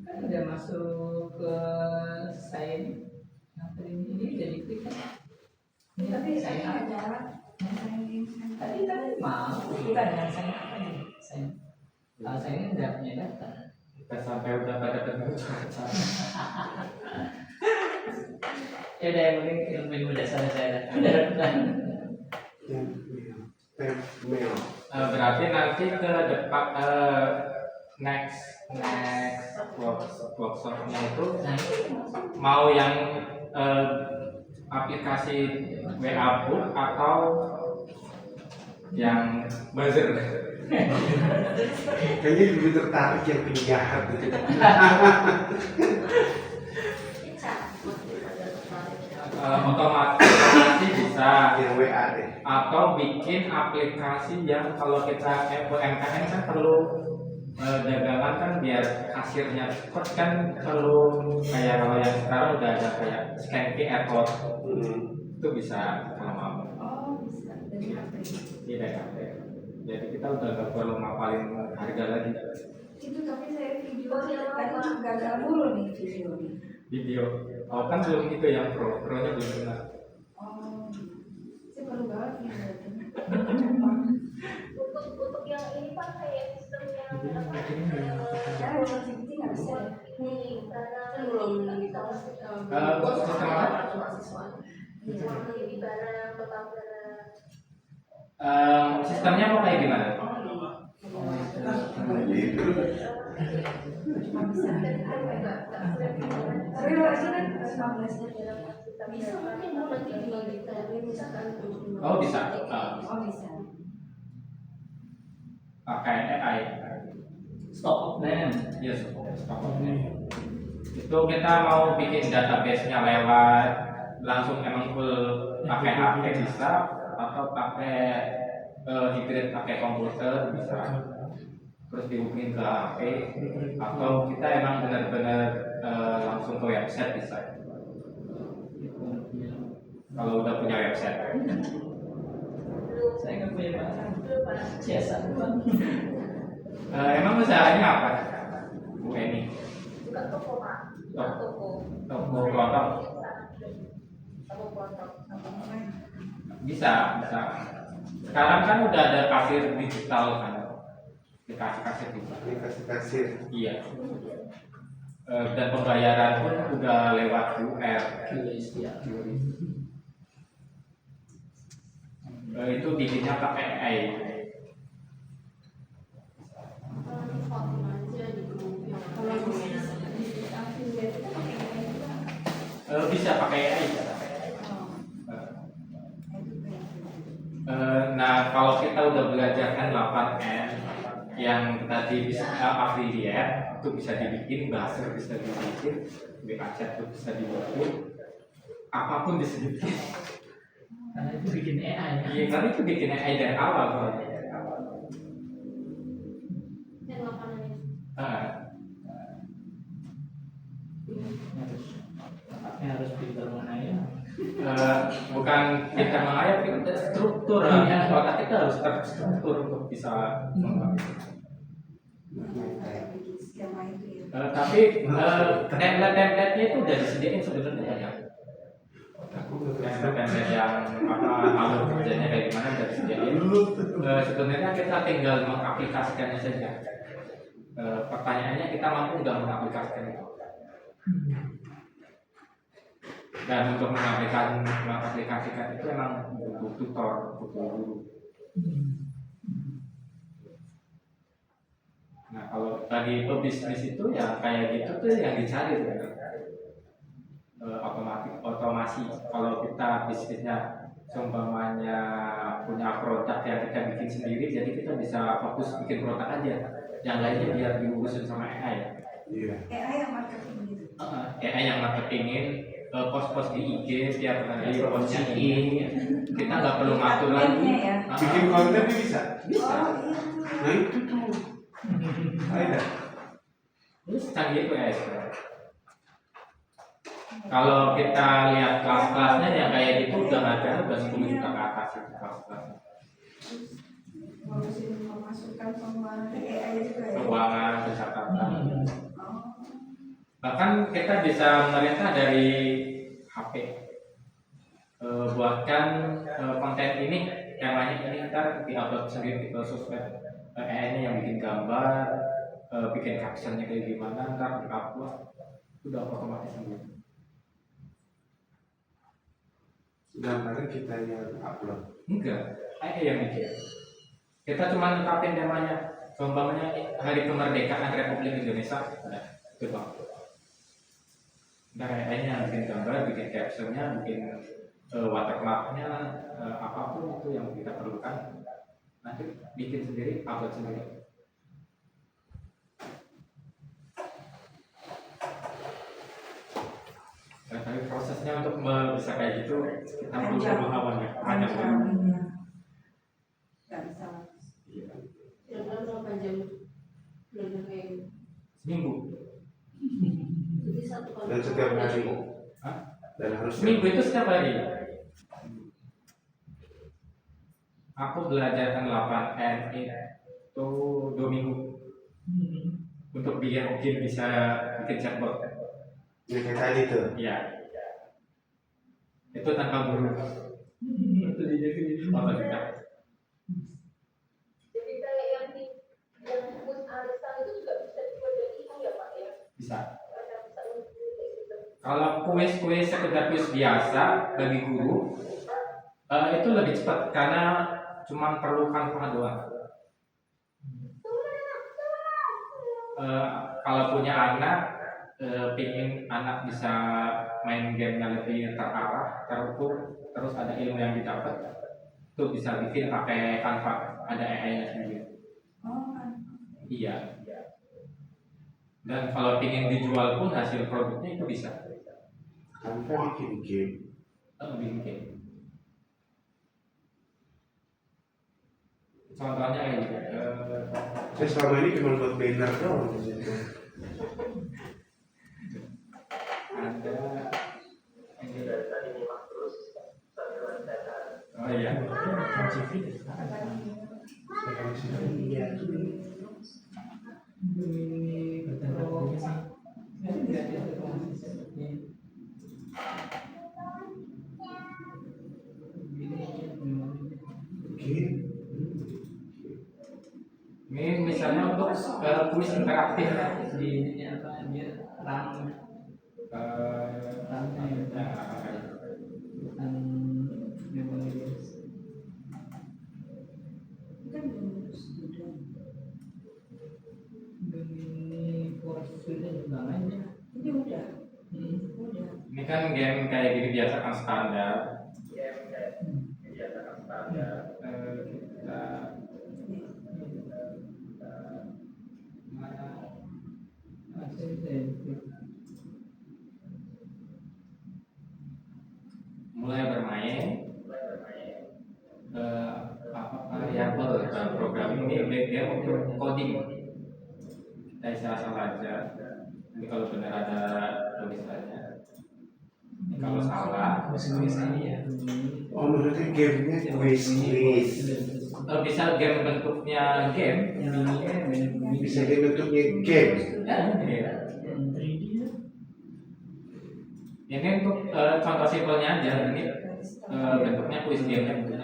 Kan udah masuk ke sign apa ini jadi klik kan. Tapi Sign saya up. jarak. Tadi kan mau kita dengan sign apa nih? Sign. Kalau sign nggak punya data. Kita sampai udah pada ketemu cuaca. Ya udah yang penting ilmu dasar saya udah dapat. Mail. Berarti nanti ke depan next workshopnya itu mau yang aplikasi WA Book atau yang buzzer. Kayaknya lebih tertarik yang penjahat gitu. Otomatis bisa Yang WA deh. atau bikin aplikasi yang kalau kita UMKM kan perlu dagangan kan biar kasirnya cepat kan perlu kayak kalau yang sekarang udah ada kayak scan QR code itu bisa kalau mau. Oh bisa dari HP. Iya ya. Jadi kita udah gak perlu ngapalin harga lagi. Itu tapi saya video tadi gagal mulu nih videonya. Video. Oh kan belum itu yang pro-nya belum kena. Oh, saya perlu banget nih berarti. Untuk yang ini Pak kayak sistem yang apa? Saya masih kecil nggak bisa. Ini karena belum kita sistem apa? jadi barang total barang. Sistemnya mau kayak gimana? Gitu. Cuma bisa. Tapi lo aja kan 15 nya. bisa mungkin mau nanti tinggal ditarik misalkan untuk Oh bisa. Oh bisa. Pakai AI. Stop name. Yes, stop. Itu kita mau bikin database-nya lewat langsung emang full pakai HP bisa, atau pakai hybrid pakai komputer bisa, terus dihubungin ke HP, atau kita emang benar-benar langsung ke website bisa. Kalau udah punya website. Saya nggak punya jasa. Emang usahanya apa, Bu Eni? Buka toko, Pak. Buka toko. Toko kelontong? Toko kelontong. Bisa. Sekarang kan udah ada kasir digital kan, aplikasi kasir digital. Aplikasi kasir. Iya. Dan pembayaran pun udah lewat QR. QRIS ya. Itu bikinnya pakai AI. Kalau di foto aja di grup yang Kalau bisnis affiliate itu pakai AI juga. Bisa pakai AI. Oh, Eh, itu kayak Nah, kalau kita udah belajar kan 8N yang tadi bisa affiliate itu bisa dibikin, buzzer bisa dibikin, WA chat itu bisa dibikin, apapun bisa dibikin. Karena itu bikin AI ya. Iya, karena itu bikin AI dari awal soalnya. yang 8 ini. Ah, Harus pintar menghayal. bukan kita menghayal, tapi struktur. Iya. Otak kita harus terstruktur untuk bisa kayak bikin skema itu ya. tapi template-template-nya itu udah disediain sebenarnya banyak. Aku udah Template-template yang alur kerjanya kayak gimana udah disediain. Sebenarnya kita tinggal mengaplikasikannya saja. Pertanyaannya kita mampu nggak mengaplikasikan itu. Dan untuk mengaplikasikan itu emang butuh tutor, butuh guru. Nah, kalau tadi pebisnis itu ya kayak gitu tuh yang dicari sebenarnya. Otomasi. Kalau kita bisnisnya seumpamanya punya produk yang kita bikin sendiri, jadi kita bisa fokus bikin produk aja. Yang lainnya biar diurusin sama AI. Iya. AI yang marketing gitu. AI yang marketingin, pos-pos di IG tiap hari posnya ini, kita nggak perlu ngatur lagi. Adminnya ya. Bikin konten bisa. Bisa. Oh iya. Nah itu tuh. Ada. Terus canggih itu ya. Kalau kita lihat kelas-kelasnya yang kayak gitu udah ada, udah 10 juta ke atas itu kelas-kelasnya. Ngurusin pemasukan pengeluaran AI juga ya. Keuangan, pencatatan. Oh. Bahkan kita bisa merintah dari HP. Buatkan konten ini, temanya ini ntar diupload sendiri ke sosmed. AI-nya yang bikin gambar, bikin captionnya kayak gimana, ntar diupload, udah otomatis sendiri. Gambarnya kita yang upload. Enggak, AI yang bikin. Kita cuma netapin temanya, seumpamanya Hari Kemerdekaan Republik Indonesia, nah, itu bang. Ntar AI-nya yang bikin gambar, bikin captionnya, bikin watermarknya, apapun itu yang kita perlukan, nanti bikin sendiri, upload sendiri. Nah, tapi prosesnya untuk bisa kayak gitu kita perlu pemahaman ya, banyak Panjang banget. ini ya. Nggak bisa. Iya. Kira-kira berapa jam belajar kayak gitu? Seminggu. Jadi satu kali. Dan setiap hari. Hah? Dan harus Seminggu itu setiap hari. Aku belajar kan 8N itu 2 minggu untuk bikin bisa bikin chatbot. yang kayak tadi tuh. Iya. Itu tanpa guru. Otodidak. Jadi kayak yang bus arisan itu juga bisa dibuat dari itu ya Pak ya? Bisa. Ada bisa kayak gitu. Kalau kuis-kuis sekedar kuis biasa bagi guru itu lebih cepat karena cuma perlu kanvas doang. Kalau punya anak, pingin anak bisa main gamenya lebih terarah, terukur, terus ada ilmu yang didapat, itu bisa bikin pakai Canva, ada AI-nya sendiri. Oh kan. Iya. Dan kalau ingin dijual pun hasil produknya itu bisa. Tanpa bikin game. Bikin game. Contohnya kayak gitu. Saya selama ini cuma buat banner doang. Ada oh iya. Iya. Ini misalnya untuk kuis interaktif di ini apa dia RAM RAM-nya itu bukan memori disk. Kan belum student. Ini porsinya juga aja. Ini udah. Udah. ini kan game kayak gini biasa kan standar. Mulai bermain variabel programming ini dia untuk coding. Kita isi asal aja. Ini kalau benar ada tulisannya. Ini kalau salah, Oh, maksudnya gamenya wishlist. bisa game bentuknya game. Bisa game bentuknya game. Iya. Ini untuk contoh simpelnya aja. Ini bentuknya kuis game-nya bentuknya.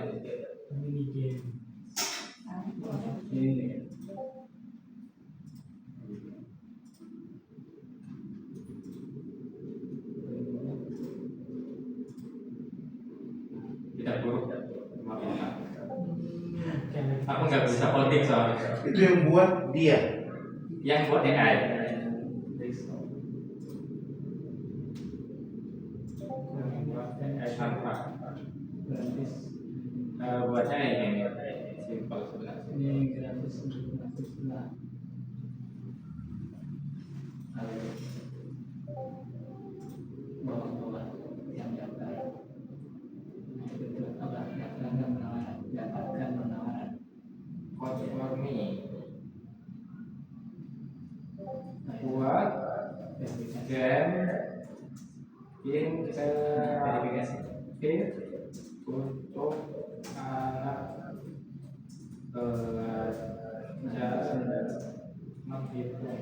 Tidak buruk. Aku nggak bisa coding soalnya. Itu yang buat dia. Yang buat AI. Tanpa buatnya ini simpel sebenarnya. Ini gratis untuk mahasiswa. Bawah-bawah yang daftar. Itu apa? Daftarkan penawaran. Dapatkan penawaran. Code for me. Buat game verifikasi untuk anak belajar menghitung.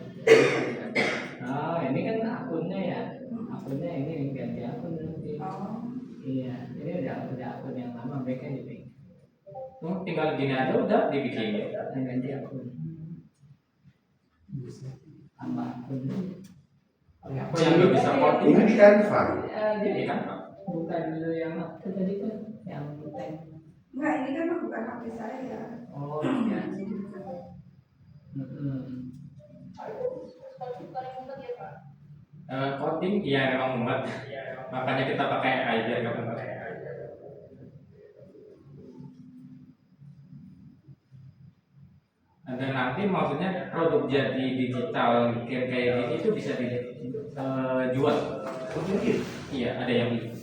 Oh, ini kan akunnya ya. Akunnya ini ganti akun nanti. Oh. Iya, ini udah akun yang lama mereka dibikin. Tinggal gini aja udah dibikin. Ganti akun. Tambah akun. Aku yang nggak bisa coding Ini di Canva. ini kan Bukan dulu yang apa tadi kan yang tank. Enggak, ini kan bukan HP saya. Oh iya. Jadi bukan. coding iya memang mumet. Makanya kita pakai AI biar nggak mumet. Dan nanti maksudnya produk jadi digital game kayak gini itu bisa dijual. Oh, jadi Iya, ada yang beli.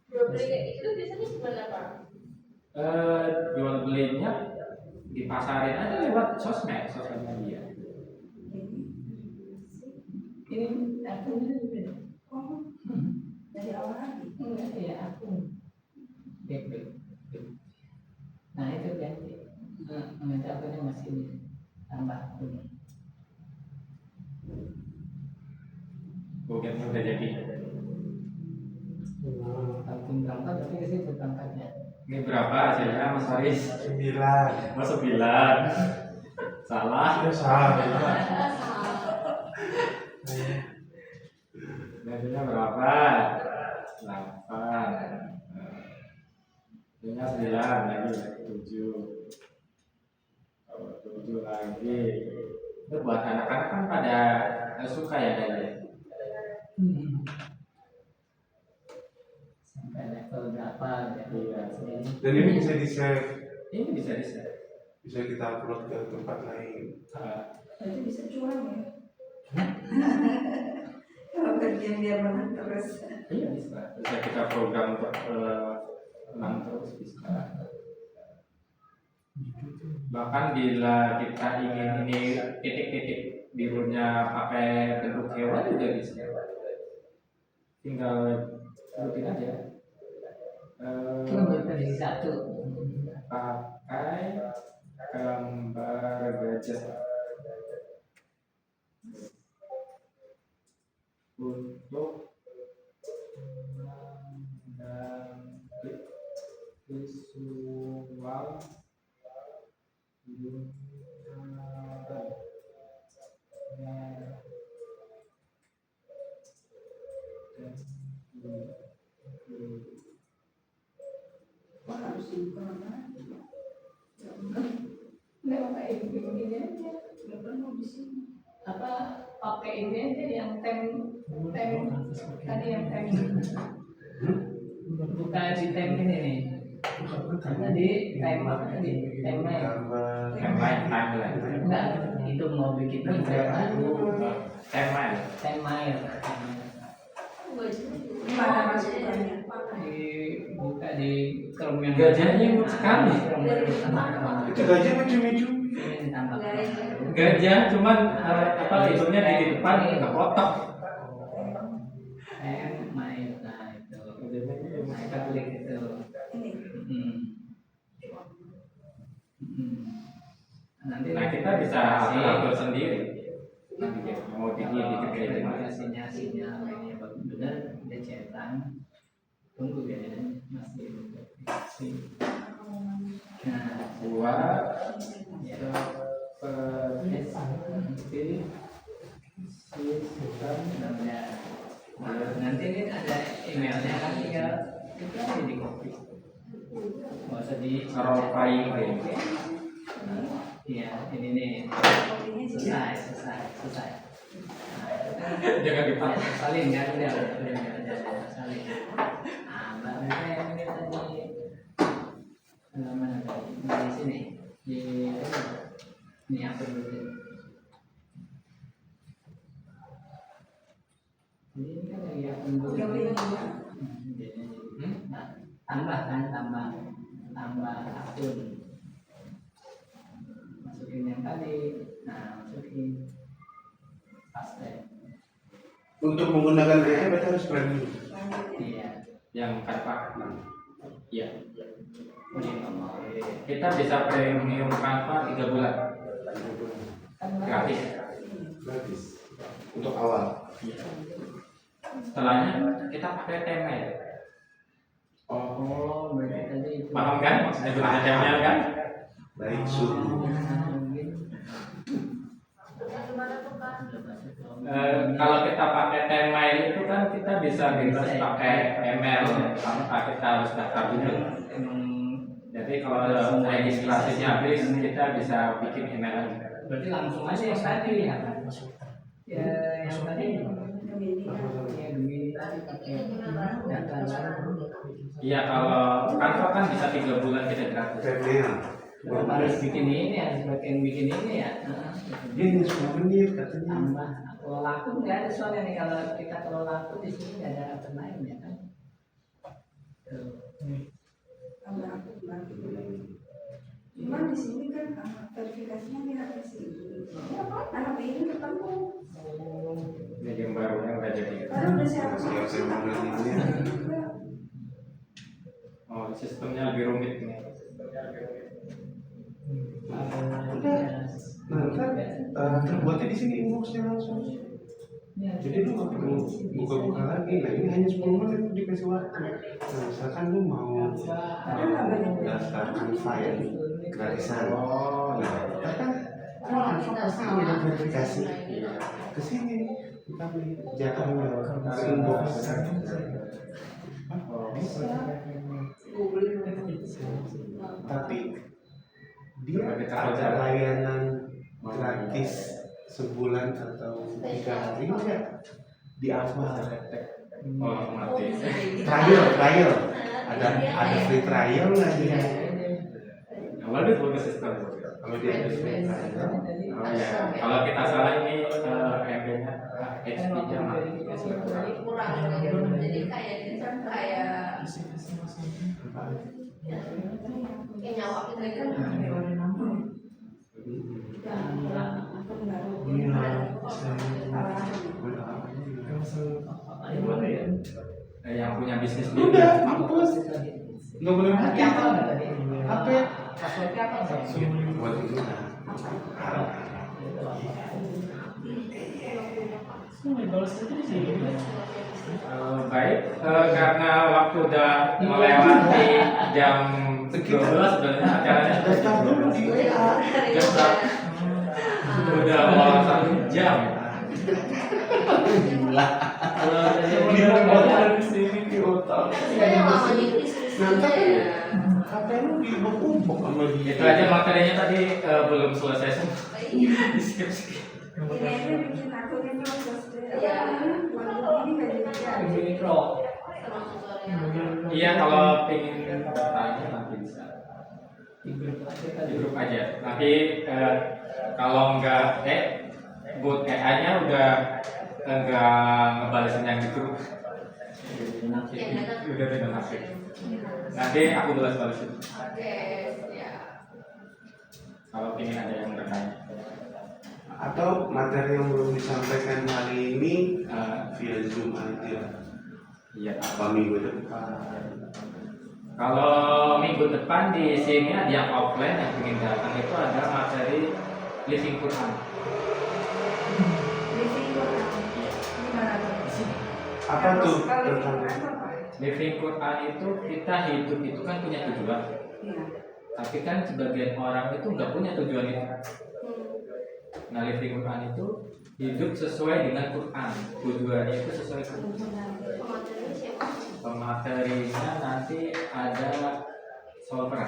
Jual beli kayak gitu biasanya gimana Pak? Jual belinya dipasarin aja lewat sosmed media. Ini akunnya beda. Oh, dari awal lagi. Enggak ya akun. Back. Nah itu ganti. Nanti akunnya masih ini. Tambah akun. Bukan udah jadi. Akun berangkat tapi ke situ berangkatnya. Ini berapa hasilnya Mas Faris? 9. Oh 9. Salah. Ya salah. Hasilnya berapa? 8. Hasilnya 9 lagi 7. 7 lagi. Itu buat anak-anak kan pada suka ya kayaknya. Sampai level berapa gitu. Iya. Dan ini bisa di share, Ini bisa di-share. bisa kita upload ke tempat lain. Berarti bisa curang ya. Kalau kerjaan dia menang terus. Iya bisa. Bisa kita program untuk menang terus bisa. Bahkan bila kita ingin ini titik-titik birunya pakai bentuk hewan juga bisa. Tinggal rutin aja. Itu baru versi 1. Pakai gambar gajah untuk mengganti visual Wah, harus dibuka mana? Nggak pakai ini aja. Nggak pernah di sini. Apa pakai ini aja yang tem tadi yang tem buka di tem ini nih. Tadi tem apa tadi? Temai. Gambar. timeline Enggak, itu mau bikin template baru. temai Mana masukannya? Buka di Chrome yang Gajahnya imut sekali. Itu gajah lucu-lucu. Ini ditambah. gajah cuman apa itunya di depan kepotong. Temai, nah itu. Nah, kita klik itu. Ini. Nanti Nah kita bisa atur sendiri. Nanti dia mau diketik sinyal ini benar dia cetak. Tunggu ya, masih deteksi. Nah, buat seperti sistem namanya. Nanti ini ada emailnya kan tinggal kita aja di copy. Nggak usah di profile. Iya, ini nih Kopinya sih. selesai. Jangan dipakai. Salin kan udah salin. Mbak Rita yang ini tadi mana tadi di sini di ini apa dulu ini kan lagi akun dulu Udah beli dua. tambah akun masukin yang tadi masukin paste. Untuk menggunakan AI berarti harus premium. Iya. Yang Canva. Iya. Ini ngomong. Kita bisa premium Canva 3 bulan. Gratis. Gratis. Untuk awal. Setelahnya kita pakai template. Oh, berarti tadi itu. Paham kan maksudnya gunakan template kan? Baik, suhu. Gimana tuh kan? Kalau kita pakai template itu kan kita bisa bebas pakai email tanpa kita harus daftar dulu. Jadi kalau registrasinya habis kita bisa bikin email lagi. Berarti langsung aja yang tadi ya kan? Ya, yang tadi ya begini tadi pakai data baru. Iya kalau Canva kan bisa 3 bulan kita gratis. Premium. Harus bikin ini, harus bikin ini ya. Dia hanya 10 menit katanya. Tambah kalau laku nggak ada soalnya nih kalau kita kalau laku di sini nggak ada apa lain ya kan? Tuh. Tambah aku bilang gitu lagi. Cuman di sini kan verifikasinya di HP sini. HP ini ketemu. Jadi yang barunya udah jadi. Karena udah saya hapus. Siap saya mengalaminya. Oh sistemnya lebih rumit nih. Nah, kan terbuatnya di sini inboxnya langsung. Jadi lu nggak perlu buka-buka lagi. Nah ini hanya 10 menit dikasih waktu. Nah, misalkan lu mau daftarkan file gratisan. Nah, kita kan fokusnya ambil verifikasi ke sini. Kita beli jatuhnya ke inbox. Bisa. Tapi dia ada layanan gratis sebulan atau 3 hari enggak di awal Oh mati. trial ada free trial nggak sih? Awalnya bagus sistem. Kalau dia ada free trial, Oh ya, kalau kita salah ini MP-nya HP-nya kurang jadi kayak nyawa kita kan yang punya bisnis udah mampus, nggak boleh Tapi mati. apa nggak tadi? HP Passwordnya apa nggak? buat itu haram. Baik, karena waktu udah melewati jam 12 sebenarnya acaranya Daftar dulu di WA. jam udah mau 1 jam. Gila. Kalau Dia mau di sini di otak. yang namanya diskusi Nanti HP lu dibekuk sama dia. Itu aja materinya tadi belum selesai semua. Di skip. Ini aja bikin akunnya proses deh. Iya. Ini nggak jadi. ini pro. sama tutorial Iya, kalau pengen bertanya nanti bisa Di grup aja di tadi. grup aja. Nanti kalau enggak buat EA-nya udah enggak ngebalesin yang di grup. Udah tidak masuk. Nanti aku balesin. oke ya Kalau pengen ada yang bertanya. Atau materi yang belum disampaikan hari ini via Zoom aja. Iya. Apa minggu depan? Kalau minggu depan di sini ada yang offline yang ingin datang itu ada materi living Quran. Living Quran. Gimana tuh? Apa tuh Kalau tentang Quran apa? Living Quran itu kita hidup itu kan punya tujuan. Iya. Tapi kan sebagian orang itu nggak punya tujuan itu. Nah, living Quran itu hidup sesuai dengan Quran. Tujuannya itu sesuai Quran. pematerinya siapa Pematerinya nanti ada solver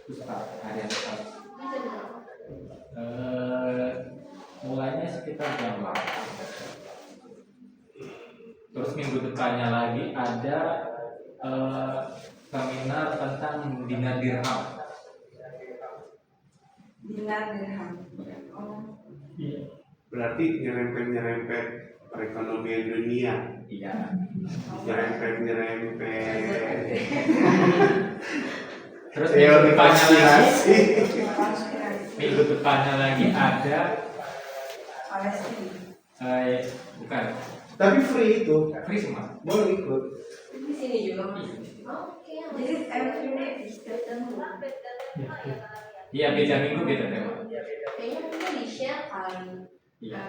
Ustaz Aryan Ustaz. bisa berapa Mulainya sekitar jam 8. Terus minggu depannya lagi ada seminar tentang dinar dirham. Dinar dirham. Oh. berarti nyerempet perekonomian dunia, Iya. nyerempet Terus teori konspirasi. minggu depannya lagi ada Palestina. bukan Tapi free itu, free semua. boleh ikut. di sini juga mas oke Jadi every dan Iya, beda minggu beda tema. kayaknya kita di share kali Iya.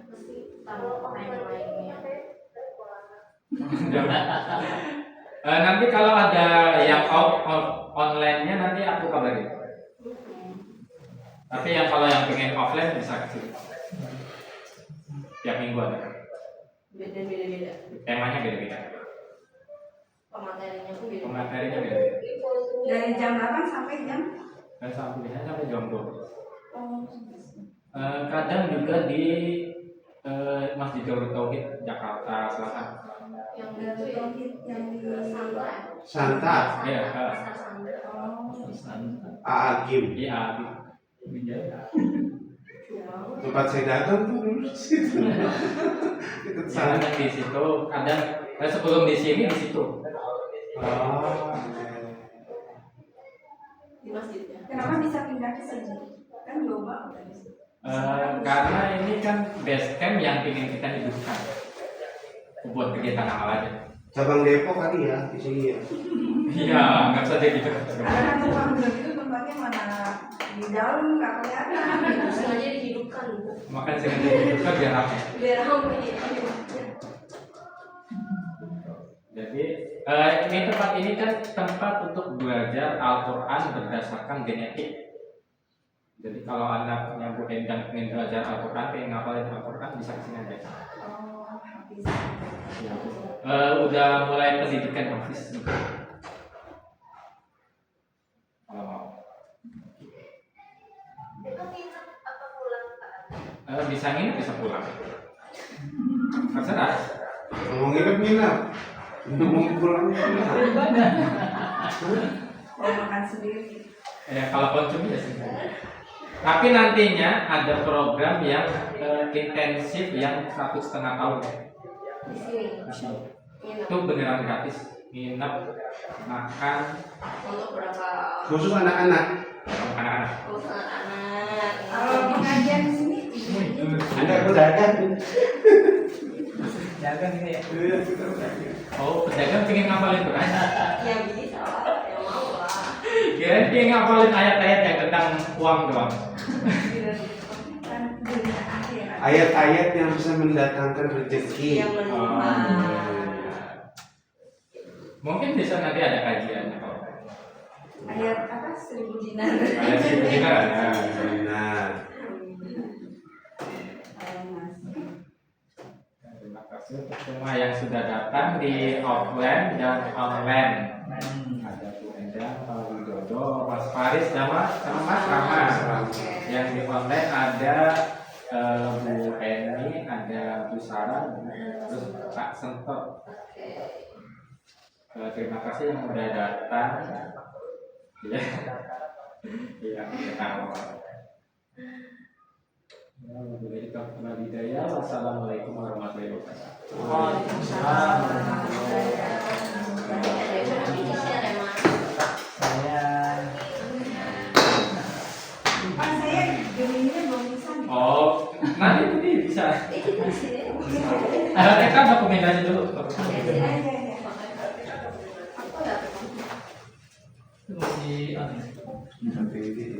mesti taruh lain-lainnya Nanti kalau ada yang online-nya nanti aku kabarin. Tapi yang kalau yang pengen offline bisa ke sini. Tiap minggu ada. beda Temanya beda-beda. pematerinya pun beda Pematerinya beda-beda. dari jam 8 sampai jam Dan sampai jam 12. oh. Kadang juga di Masjid Darut Tauhid Jakarta Selatan. yang Dari itu ya Tauhid yang di Santa Santa, Iya, pasar Santa oh. Aakim. Iya. Tempat saya datang tuh dulu di situ. Dekat sana. Kadang di situ, kadang sebelum di sini di situ. Oh. di masjidnya Kenapa bisa pindah ke sini? Kan jauh banget dari sini. Karena ini kan base camp yang ingin kita hidupkan buat kegiatan amal aja. Cabang Depok kali ya di sini ya. Iya, nggak bisa jadi gitu. Karena kan tukang bilang itu tempatnya mana di dalam nggak kelihatan. itu sengaja dihidupkan Bu. Makanya sering dihidupkan biar ramai. biar ramai Jadi ini kan tempat untuk belajar Al-Quran berdasarkan genetik. Jadi kalau anaknya Bu Endang ingin belajar Al-Quran, pengen ngapalin Al-Quran bisa kesini aja. Oh, habis. Ya, udah mulai pendidikan hafiz. Kalau mau. itu minat atau pulang Pak? Bisa nginep bisa pulang. Terserah. Ngomong nginep nginep. Mau pulang. Mau makan sendiri. Ya kalau konsumsi ya sih. Tapi nantinya ada program yang intensif yang 1,5 tahun. Di sini. Itu beneran gratis, nginep, makan, Untuk berapa? Khusus anak-anak. anak-anak. Khusus anak-anak. Kalau pengajian di sini, Ada pedagang. Jangan kayak Iya, kita pedagang. Oh, pedagang pengen ngapalin Quran. Yang bisa lah, yang mau lah. Kirain pengen ngapalin ayat-ayat yang tentang uang doang. kan dunia akhirat. Ayat-ayat yang bisa mendatangkan rezeki. Yang melimpah. Mungkin bisa nanti ada kajiannya kalau. Ayat apa? 1000 dinar. Ayat 1000 dinar ada. Benar. Terima kasih untuk semua yang sudah datang di offline dan online. Ada Bu Endang, Pak Widodo, Mas Faris, sama Mas Rama. Yang di online ada Bu Eni, ada Bu Sarah, terus Pak Sento. Terima kasih yang sudah datang. Ya, iya, tahu. Wassalamualaikum warahmatullahi wabarakatuh. Pak, saya Gemininya belum bisa nih. Oh, nanti itu bisa. Kita di sini. Kita dokumentasi dulu. Iya, iya. Apa ya? masih Sampai ini.